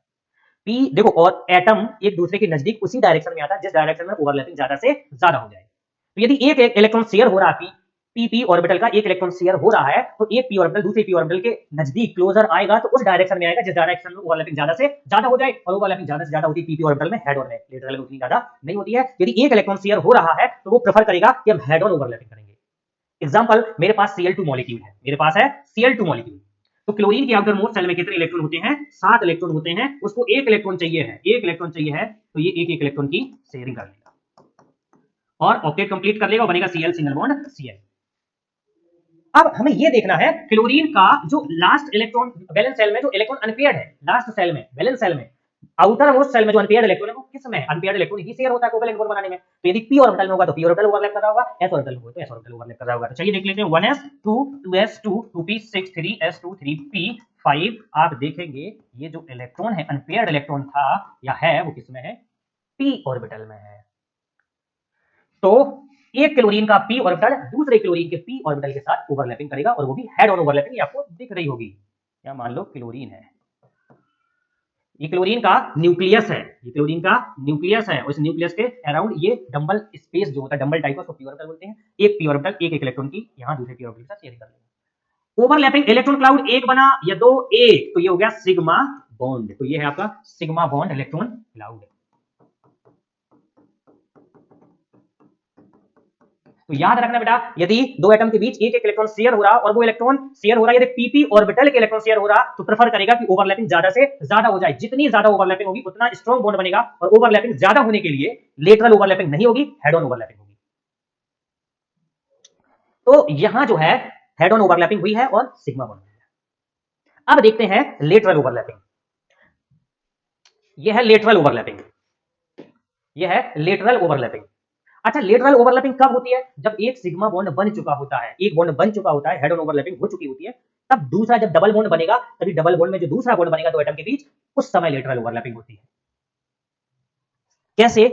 पी देखो, और एटम एक दूसरे के नजदीक उसी डायरेक्शन में आता है जिस डायरेक्शन में ओवरलैपिंग ज्यादा से ज्यादा हो जाए। तो यदि एक इलेक्ट्रॉन शेयर हो रहा है पी ऑर्बिटल का एक इलेक्ट्रॉन शेयर हो रहा है तो एक p ऑर्बिटल दूसरे p ऑर्बिटल के नजदीक क्लोजर आएगा, तो उस डायरेक्शन में आएगा जिस डायरेक्शन में ओवरलैपिंग ज्यादा से ज्यादा हो जाए, और ओवरलैपिंग ज्यादा से ज्यादा होती है p ऑर्बिटल में, हेड ऑन में, लेटरल में उतनी ज्यादा नहीं होती है। यदि एक इलेक्ट्रॉन शेयर हो रहा है तो वो प्रेफर करेगा कि हम हेड ऑन ओवरलैपिंग करेंगे। एग्जांपल, मेरे पास Cl2 मॉलिक्यूल है, मेरे पास है Cl2 मॉलिक्यूल। तो क्लोरीन के आउटर मोस्ट शेल में कितने इलेक्ट्रॉन होते हैं, 7 इलेक्ट्रॉन होते हैं। उसको एक इलेक्ट्रॉन चाहिए है, एक इलेक्ट्रॉन चाहिए है, तो ये एक एक इलेक्ट्रॉन की शेयरिंग कर लेगा और ऑक्टेट कंप्लीट कर लेगा, बनेगा Cl सिंगल बॉन्ड Cl। अब हमें ये देखना है क्लोरीन का जो लास्ट इलेक्ट्रॉन वैलेंस सेल में जो इलेक्ट्रॉन अनपेयर्ड है, लास्ट सेल में, वैलेंस सेल में, आउटर मोस्ट सेल में जो अनपेयर्ड इलेक्ट्रॉन है वो किस में, अनपेयर्ड इलेक्ट्रॉन ही शेयर होता है कोवेलेंट बॉन्ड बनाने में। तो यदि p ऑर्बिटल में होगा तो p ऑर्बिटल ओवरलैप कर रहा होगा, s ऑर्बिटल में होगा तो s ऑर्बिटल ओवरलैप कर रहा होगा। तो चलिए देख लेते हैं 1s2, 2s2, 2p6, 3s2, 3p5। आप देखेंगे ये जो इलेक्ट्रॉन है, अनपेयर्ड इलेक्ट्रॉन था या है, वो किसमें है, p ऑर्बिटल में है। तो एक क्लोरीन का p ऑर्बिटल दूसरे क्लोरीन के p ऑर्बिटल के साथ ओवरलैपिंग करेगा, और वो भी हेड ऑन ओवरलैपिंग, ये आपको दिख रही होगी। या मान लो क्लोरीन है, ये क्लोरीन का न्यूक्लियस है, ये क्लोरीन का न्यूक्लियस है, और इस न्यूक्लियस के अराउंड ये डबल स्पेस जो होता है, डबल टाइप, उसको p ऑर्बिटल बोलते हैं। एक p ऑर्बिटल एक एक इलेक्ट्रॉन की यहां दूसरे p ऑर्बिटल के साथ शेयरिंग कर लेगा। ओवरलैपिंग इलेक्ट्रॉन क्लाउड एक बना या दो, एक, तो ये हो गया सिग्मा बॉन्ड। तो ये है आपका सिग्मा बॉन्ड इलेक्ट्रॉन क्लाउड। तो याद रखना बेटा, यदि दो एटम के बीच एक एक इलेक्ट्रॉन शेयर हो रहा और वो इलेक्ट्रॉन शेयर हो रहा है, यदि पीपी ऑर्बिटल के इलेक्ट्रॉन शेयर हो रहा, तो प्रेफर करेगा कि ओवरलैपिंग ज्यादा से ज्यादा हो जाए। जितनी ज्यादा ओवरलैपिंग होगी उतना स्ट्रॉन्ग बॉन्ड बनेगा, और ओवरलैपिंग ज्यादा होने के लिए लेटरल ओवरलैपिंग नहीं होगी, हेड ऑन ओवरलैपिंग होगी। तो यहां जो है हेड ऑन ओवरलैपिंग हुई है और सिग्मा बॉन्ड हुई है। अब देखते हैं लेटरल ओवरलैपिंग। यह है लेटरल ओवरलैपिंग, यह है लेटरल ओवरलैपिंग। अच्छा, लेटरल ओवरलैपिंग कब होती है? जब एक सिग्मा बॉन्ड बन चुका होता है, एक बॉन्ड बन चुका होता है, हेड ऑन ओवरलैपिंग हो चुकी होती है, तब दूसरा जब डबल बॉन्ड बनेगा, तभी डबल बॉन्ड में जो दूसरा बॉन्ड बनेगा दो एटम के बीच, उस समय लेटरल ओवरलैपिंग होती है। कैसे?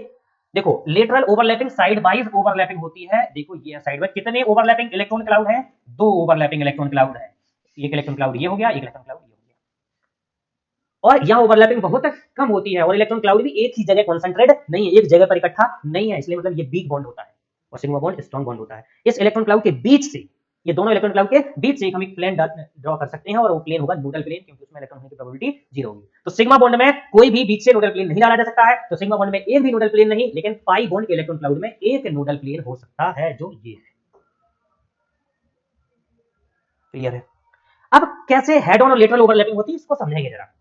देखो, lateral overlapping side wise overlapping होती है। देखो ये साइड वाइज कितने ओवरलैपिंग इलेक्ट्रॉन क्लाउड है? दो ओवरलैपिंग इलेक्ट्रॉन क्लाउड है। एक इलेक्ट्रॉन क्लाउड ये हो गया, एक इलेक्ट्रॉन क्लाउड ये हो गया। और यहां ओवरलैपिंग बहुत कम होती है और इलेक्ट्रॉन क्लाउड भी एक ही जगह कॉन्सेंट्रेट नहीं है, एक जगह पर इकट्ठा नहीं है, इसलिए मतलब ये वीक बॉन्ड होता है और सिग्मा बॉन्ड स्ट्रॉन्ग बॉन्ड होता है। इस इलेक्ट्रॉन क्लाउड के बीच से, ये दोनों इलेक्ट्रॉन क्लाउड के बीच से एक हम एक प्लेन ड्रॉ कर सकते हैं और वो प्लेन होगा नोडल प्लेन, क्योंकि उसमें इलेक्ट्रॉन होने की प्रोबेबिलिटी 0 होगी। तो सिग्मा बॉन्ड में कोई भी बीच से नोडल प्लेन नहीं डाला जा सकता है, तो सिग्मा बॉन्ड में एक भी नोडल प्लेन नहीं, लेकिन पाई बॉन्ड के इलेक्ट्रॉन क्लाउड में एक नोडल प्लेन हो सकता है, जो ये है। क्लियर है? अब कैसे हेड ऑन और लेटरल ओवरलैपिंग होती है इसको समझेंगे जरा।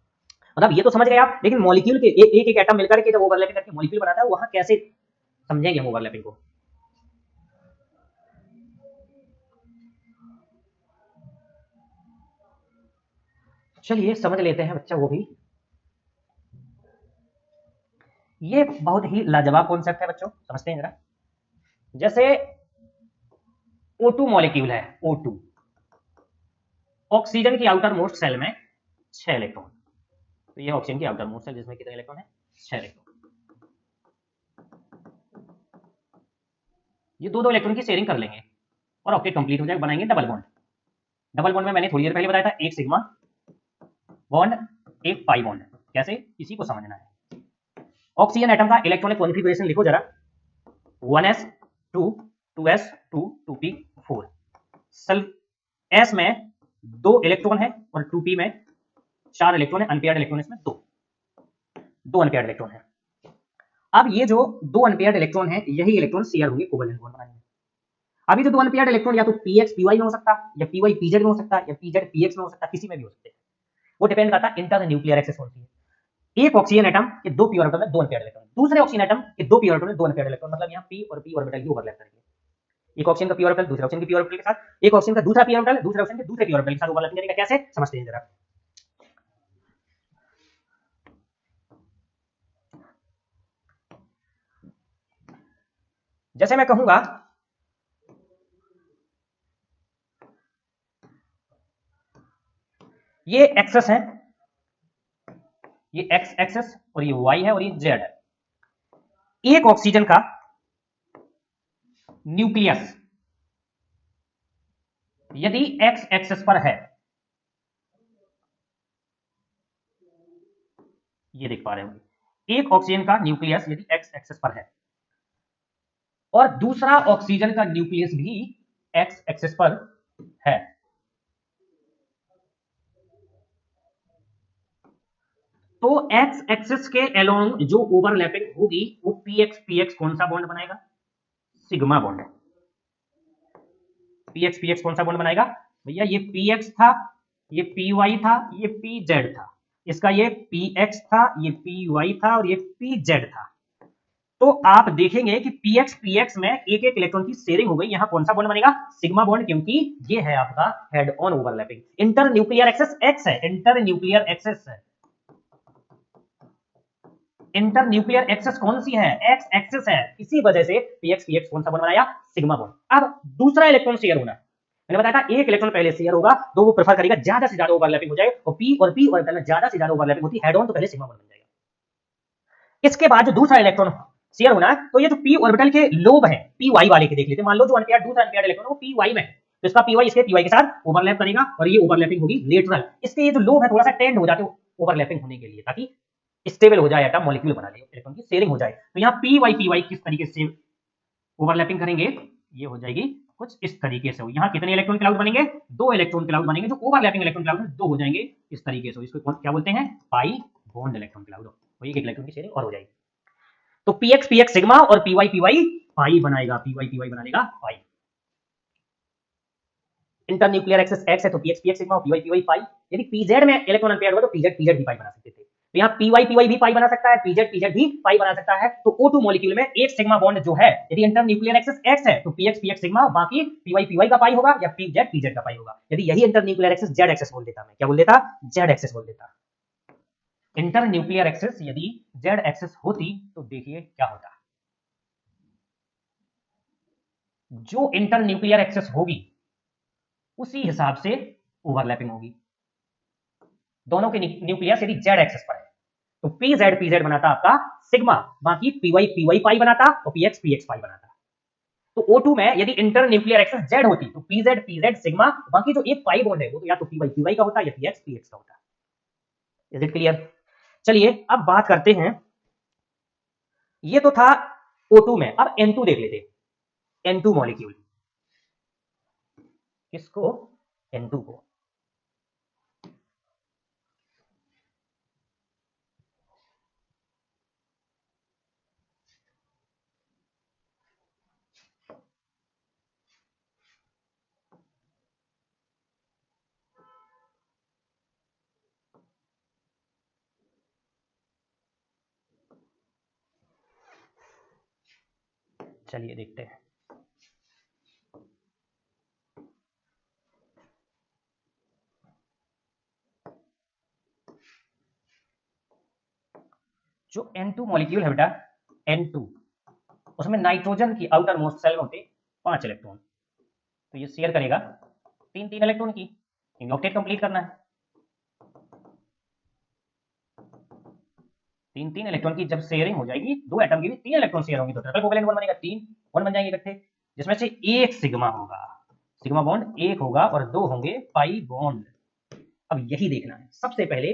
मतलब ये तो समझ गए आप, लेकिन मॉलिक्यूल के एक एक एटम मिलकर के जब ओवरलैपिंग करके मॉलिक्यूल बनाता है, वहां कैसे समझेंगे हम ओवरलैपिंग को। चलिए समझ लेते हैं बच्चा वो भी। ये बहुत ही लाजवाब कॉन्सेप्ट है बच्चों, समझते हैं जरा। जैसे O2 मॉलिक्यूल है, O2, ऑक्सीजन की आउटर मोस्ट सेल में 6 इलेक्ट्रॉन। तो ये ऑक्सीजन की आउटर मोस्ट सेल जिसमें कितने इलेक्ट्रॉन है? 6 इलेक्ट्रॉन। ये दो दो इलेक्ट्रॉन की शेयरिंग कर लेंगे और ऑक्टेट कंप्लीट हो जाएगा, बनाएंगे डबल बॉन्ड। डबल बॉन्ड में मैंने थोड़ी देर पहले बताया था, एक सिग्मा बॉन्ड एक पाई बॉन्ड। कैसे, इसी को समझना है। ऑक्सीजन एटम का इलेक्ट्रॉनिक कॉन्फ़िगरेशन लिखो जरा, 1s 2 2s 2 2p 4। Sulph s में 2 इलेक्ट्रॉन है और 2p में 4 इलेक्ट्रॉन है, अनपेयर्ड इलेक्ट्रॉन इसमें 2 अनपेयर्ड इलेक्ट्रॉन है। अब ये जो 2 अनपेयर्ड इलेक्ट्रॉन है, यही इलेक्ट्रॉन शेयर होंगे कोवेलेंट बॉन्ड बनाने में। अभी जो 2 अनपेयर्ड इलेक्ट्रॉन या तो px py में हो सकता है, या py pz में हो सकता है, या pz px में हो सकता है, किसी में भी हो सकते हैं। वो डिपेंड करता है इंटर न्यूक्लियर एक्सेस कौन सी है। एक ऑक्सीजन एटम के 2 p ऑर्बिटल में 2 अनपेयर्ड इलेक्ट्रॉन, दूसरे ऑक्सीजन एटम के 2 p ऑर्बिटल में 2 अनपेयर्ड इलेक्ट्रॉन, मतलब यहां p और p ऑर्बिटल की ओवरलैप करेंगे। एक ऑक्सीजन का p ऑर्बिटल दूसरे ऑक्सीजन के p ऑर्बिटल के साथ, एक ऑक्सीजन का दूसरा p ऑर्बिटल दूसरे ऑक्सीजन के दूसरे p ऑर्बिटल के साथ ओवरलैप करेगा। कैसे समझते हैं जरा। जैसे मैं कहूंगा ये एक्सेस है, ये एक्स एक्सेस और ये वाई है और ये जेड है। एक ऑक्सीजन का न्यूक्लियस यदि एक्स एक्सेस पर है, ये देख पा रहे होंगे, एक ऑक्सीजन का न्यूक्लियस यदि एक्स एक्सेस पर है और दूसरा ऑक्सीजन का न्यूक्लियस भी एक्स एक्सेस पर है, तो एक्स एक्सिस के अलोंग जो ओवरलैपिंग होगी वो पीएक्स पीएक्स कौन सा बॉन्ड बनाएगा? Sigma bond. पीएक्स पीएक्स कौन सा बॉन्ड बनाएगा भैया? ये पीएक्स था, ये पीवाई था, ये पीजेड था। इसका ये पीएक्स था, ये पीवाई था और ये पीजेड था। तो आप देखेंगे कि पीएक्स पीएक्स में एक एक इलेक्ट्रॉन की शेयरिंग हो गई। यहां कौन सा बॉन्ड बनेगा? सिग्मा बॉन्ड, क्योंकि ये है आपका head on overlapping. Inter nuclear access x है, इंटर न्यूक्लियर एक्सेस है। इंटर न्यूक्लियर एक्सेस कौन सी है? एक्स एक्सेस है। इसी वजह से पीएक्स पीएक्स कौन सा बॉन्ड बनाया? Sigma bond. अब दूसरा इलेक्ट्रॉन शेयर होना, मैंने बताया था एक इलेक्ट्रॉन पहले शेयर होगा तो वो प्रेफर करेगा ज्यादा से ज्यादा ओवरलैपिंग हो जाए, और पी ऑर्बिटल में ज्यादा से ज्यादा ओवरलैपिंग होती है हेड ऑन, तो पहले सिग्मा बॉन्ड बन जाएगा। इसके बाद जो दूसरा इलेक्ट्रॉन शेयर होना है, तो ये जो पी ऑर्बिटल के लोब है, पी वाई वाले के देख लेते हैं। मान लो जो अनपेयर्ड दूसरा अनपेयर्ड इलेक्ट्रॉन है वो पी वाई में है, तो इसका पी वाई इसके पी वाई के साथ ओवरलैप करेगा और ये ओवरलैपिंग होगी लेटरल। इसके ये जो लोब है थोड़ा सा टेंड हो जाते हैं ओवरलैपिंग होने के लिए, ताकि स्टेबल हो जाए एटम, मॉलिक्यूल बना ले, इलेक्ट्रॉन की शेयरिंग हो जाए। तो यहाँ पी वाई किस तरीके से ओवरलैपिंग करेंगे? ये हो जाएगी कुछ इस तरीके से। यहाँ कितने इलेक्ट्रॉन क्लाउड बनेंगे? 2 इलेक्ट्रॉन क्लाउड बनेंगे, जो ओवरलैपिंग इलेक्ट्रॉन क्लाउड में 2 हो जाएंगे इस तरीके से। इसको क्या बोलते हैं? Pi bond electron cloud. तो एक इलेक्ट्रॉन की शेयरिंग और हो जाएगी। तो पीएक्स पीएक्स सिग्मा और पीवाई पीवाई पाई बनाएगा, पीवाई पीवाई बना लेगा पाई। इंटर न्यूक्लियर एक्सेस एक्स है तो पीएक्स पीएक्स सिग्मा और पीवाई पीवाई पाई। यदि पीजेड में इलेक्ट्रॉन अनपेयर्ड हुआ तो पीजेड पीजेड भी पाई बना सकते थे। तो यहाँ पीवाई पीवाई भी पाई बना सकता है, पीजेड पीजेड भी पाई बना सकता है। तो O2 मॉलिक्यूल में एक सिग्मा बॉन्ड जो है, यदि इंटर न्यूक्लियर एक्सेस एक्स है तो पीएक्स पीएक्स सिग्मा, बाकी पीवाई पीवाई का पाई होगा या पीजेड पीजेड का पाई होगा। यदि यही internuclear axis Z axis बोल देता, मैं क्या बोल देता? जेड एक्सेस बोल देता। इंटर न्यूक्लियर एक्सेस यदि जेड एक्सेस होती तो देखिए क्या होता। जो इंटर न्यूक्लियर एक्सेस होगी उसी हिसाब से ओवरलैपिंग होगी। दोनों के न्यूक्लियस यदि जेड एक्सेस पर है तो पी जेड बनाता आपका सिग्मा, बाकी पी वाई पाई बनाता और पी एक्स पाई बनाता। तो O2 में यदि इंटर न्यूक्लियर एक्सेस जेड होती तो पी जेड सिग्मा, बाकी जो एक पाई बॉन्ड है वो तो या तो पी वाई का होता या पी एक्स का होता। Is it clear? चलिए अब बात करते हैं, ये तो था O2 में, अब N2 देख लेते हैं। N2 मॉलिक्यूल, किसको? N2 को। चलिए देखते हैं। जो N2 मॉलिक्यूल है बेटा, N2, उसमें नाइट्रोजन की आउटर मोस्ट सेल होते 5 इलेक्ट्रॉन, तो ये शेयर करेगा 3 इलेक्ट्रॉन की। ऑक्टेट कंप्लीट करना है, 3 इलेक्ट्रॉन की जब शेयरिंग हो जाएगी, 2 एटम की भी 3 इलेक्ट्रॉन शेयर होंगे तो ट्रिपल कोवेलेंट बॉन्ड बनेगा, 3 बॉन्ड बन जाएंगे इकट्ठे, जिसमें से एक सिग्मा होगा, सिग्मा बॉन्ड एक होगा और 2 होंगे पाई बॉन्ड। अब यही देखना है, सबसे पहले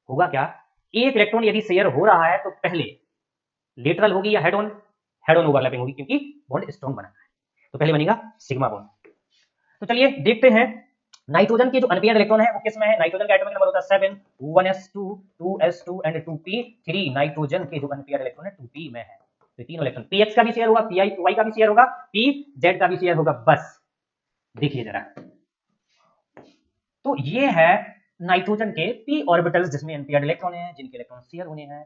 होगा क्या, एक इलेक्ट्रॉन यदि शेयर हो रहा है तो पहले लेटरल होगी या हेड ऑन ओवरलैपिंग होगी, क्योंकि बॉन्ड स्ट्रॉन्ग बनाना है, तो पहले बनेगा सिग्मा बॉन्ड। तो चलिए देखते हैं, नाइट्रोजन के जो अनपेयर्ड इलेक्ट्रॉन है वो किसमें है? नाइट्रोजन का एटॉमिक नंबर होता है 7, 1s2, 2s2 and 2p3। Nitrogen के जो अनपेयर्ड इलेक्ट्रॉन है 2p में है, तो तीनों इलेक्ट्रॉन px का भी शेयर होगा, py का भी शेयर होगा, pz का भी शेयर होगा। बस देखिए जरा, तो ये है नाइट्रोजन के p ऑर्बिटल्स जिसमें अनपेयर्ड इलेक्ट्रॉन है, जिनके इलेक्ट्रॉन शेयर होने हैं।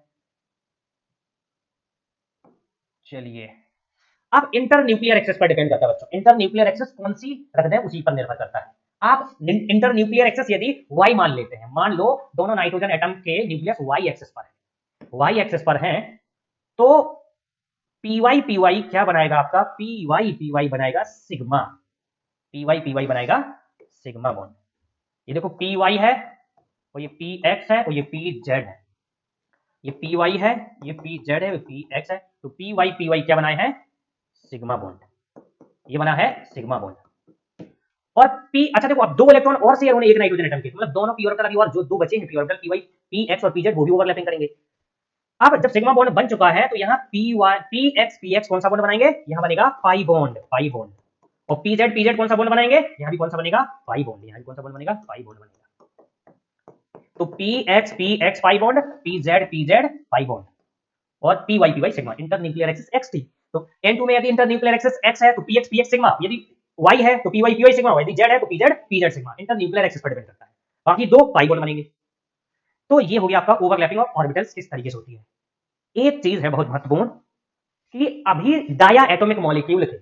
चलिए अब इंटर न्यूक्लियर एक्सेस पर डिपेंड करता है बच्चों, इंटर न्यूक्लियर एक्सेस कौन सी रख दें उसी पर निर्भर करता है। आप इंटर न्यूक्लियर एक्सेस यदि y मान लेते हैं, मान लो दोनों नाइट्रोजन एटम के न्यूक्लियस y एक्सेस पर है, y एक्सेस पर हैं, तो py क्या बनाएगा आपका? py बनाएगा सिग्मा, py बनाएगा सिग्मा बॉन्ड। ये देखो py है और ये px है और ये pz है, ये py है, ये pz है, ये px है, तो py क्या बनाए हैं? सिग्मा बॉन्ड, ये बना है सिग्मा बॉन्ड। और p, अच्छा देखो, अब 2 इलेक्ट्रॉन और शेयर होने एक नाइट्रोजन एटम के, मतलब दोनों p ऑर्बिटल अभी और जो 2 बचे हैं p ऑर्बिटल py, px और pz, वो भी ओवरलैपिंग करेंगे। अब जब सिग्मा बॉन्ड बन चुका है तो यहाँ px कौन सा बॉन्ड बनाएंगे? यहाँ बनेगा पाई बॉन्ड, और pz कौन सा बॉन्ड बनाएंगे? यहाँ भी कौन सा बनेगा? पाई बॉन्ड, यहाँ भी कौन सा बॉन्ड बनेगा? पाई बॉन्ड बनेगा। तो px pi bond, pz pi bond, और py sigma, inter nuclear axis xt। तो N2 में यदि इंटर न्यूक्लियर एक्सिस x है तो px सिग्मा, यदि y है तो py सिग्मा, यदि z है तो pz sigma, inter nuclear axis पर डिपेंड करता है, बाकी 2 पाई बॉन्ड बनेंगे। तो ये हो गया आपका ओवरलैपिंग ऑफ ऑर्बिटल्स किस तरीके से होती है। एक चीज है बहुत महत्वपूर्ण कि अभी डाया एटॉमिक मॉलिक्यूल थे,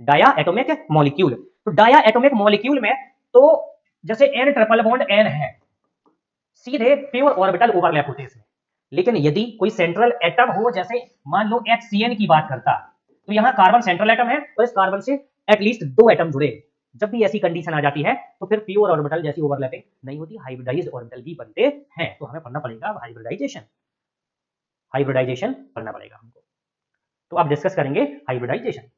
डाया एटॉमिक मॉलिक्यूल, तो डाया एटॉमिक मॉलिक्यूल में तो जैसे n ट्रिपल बॉन्ड n है, सीधे प्योर ऑर्बिटल ओवरलैप होते हैं इसमें, लेकिन यदि कोई सेंट्रल एटम हो, जैसे मान लो HCN की बात करता, तो यहाँ कार्बन सेंट्रल एटम है और इस कार्बन से एटलीस्ट 2 एटम जुड़े, जब भी ऐसी कंडीशन आ जाती है तो फिर प्योर ऑर्बिटल जैसी ओवरलैपिंग नहीं होती, हाइब्रिडाइज्ड ऑर्बिटल भी बनते हैं। तो हमें पढ़ना पड़ेगा हाइब्रिडाइजेशन पढ़ना पड़ेगा हमको, तो आप डिस्कस करेंगे हाइब्रिडाइजेशन।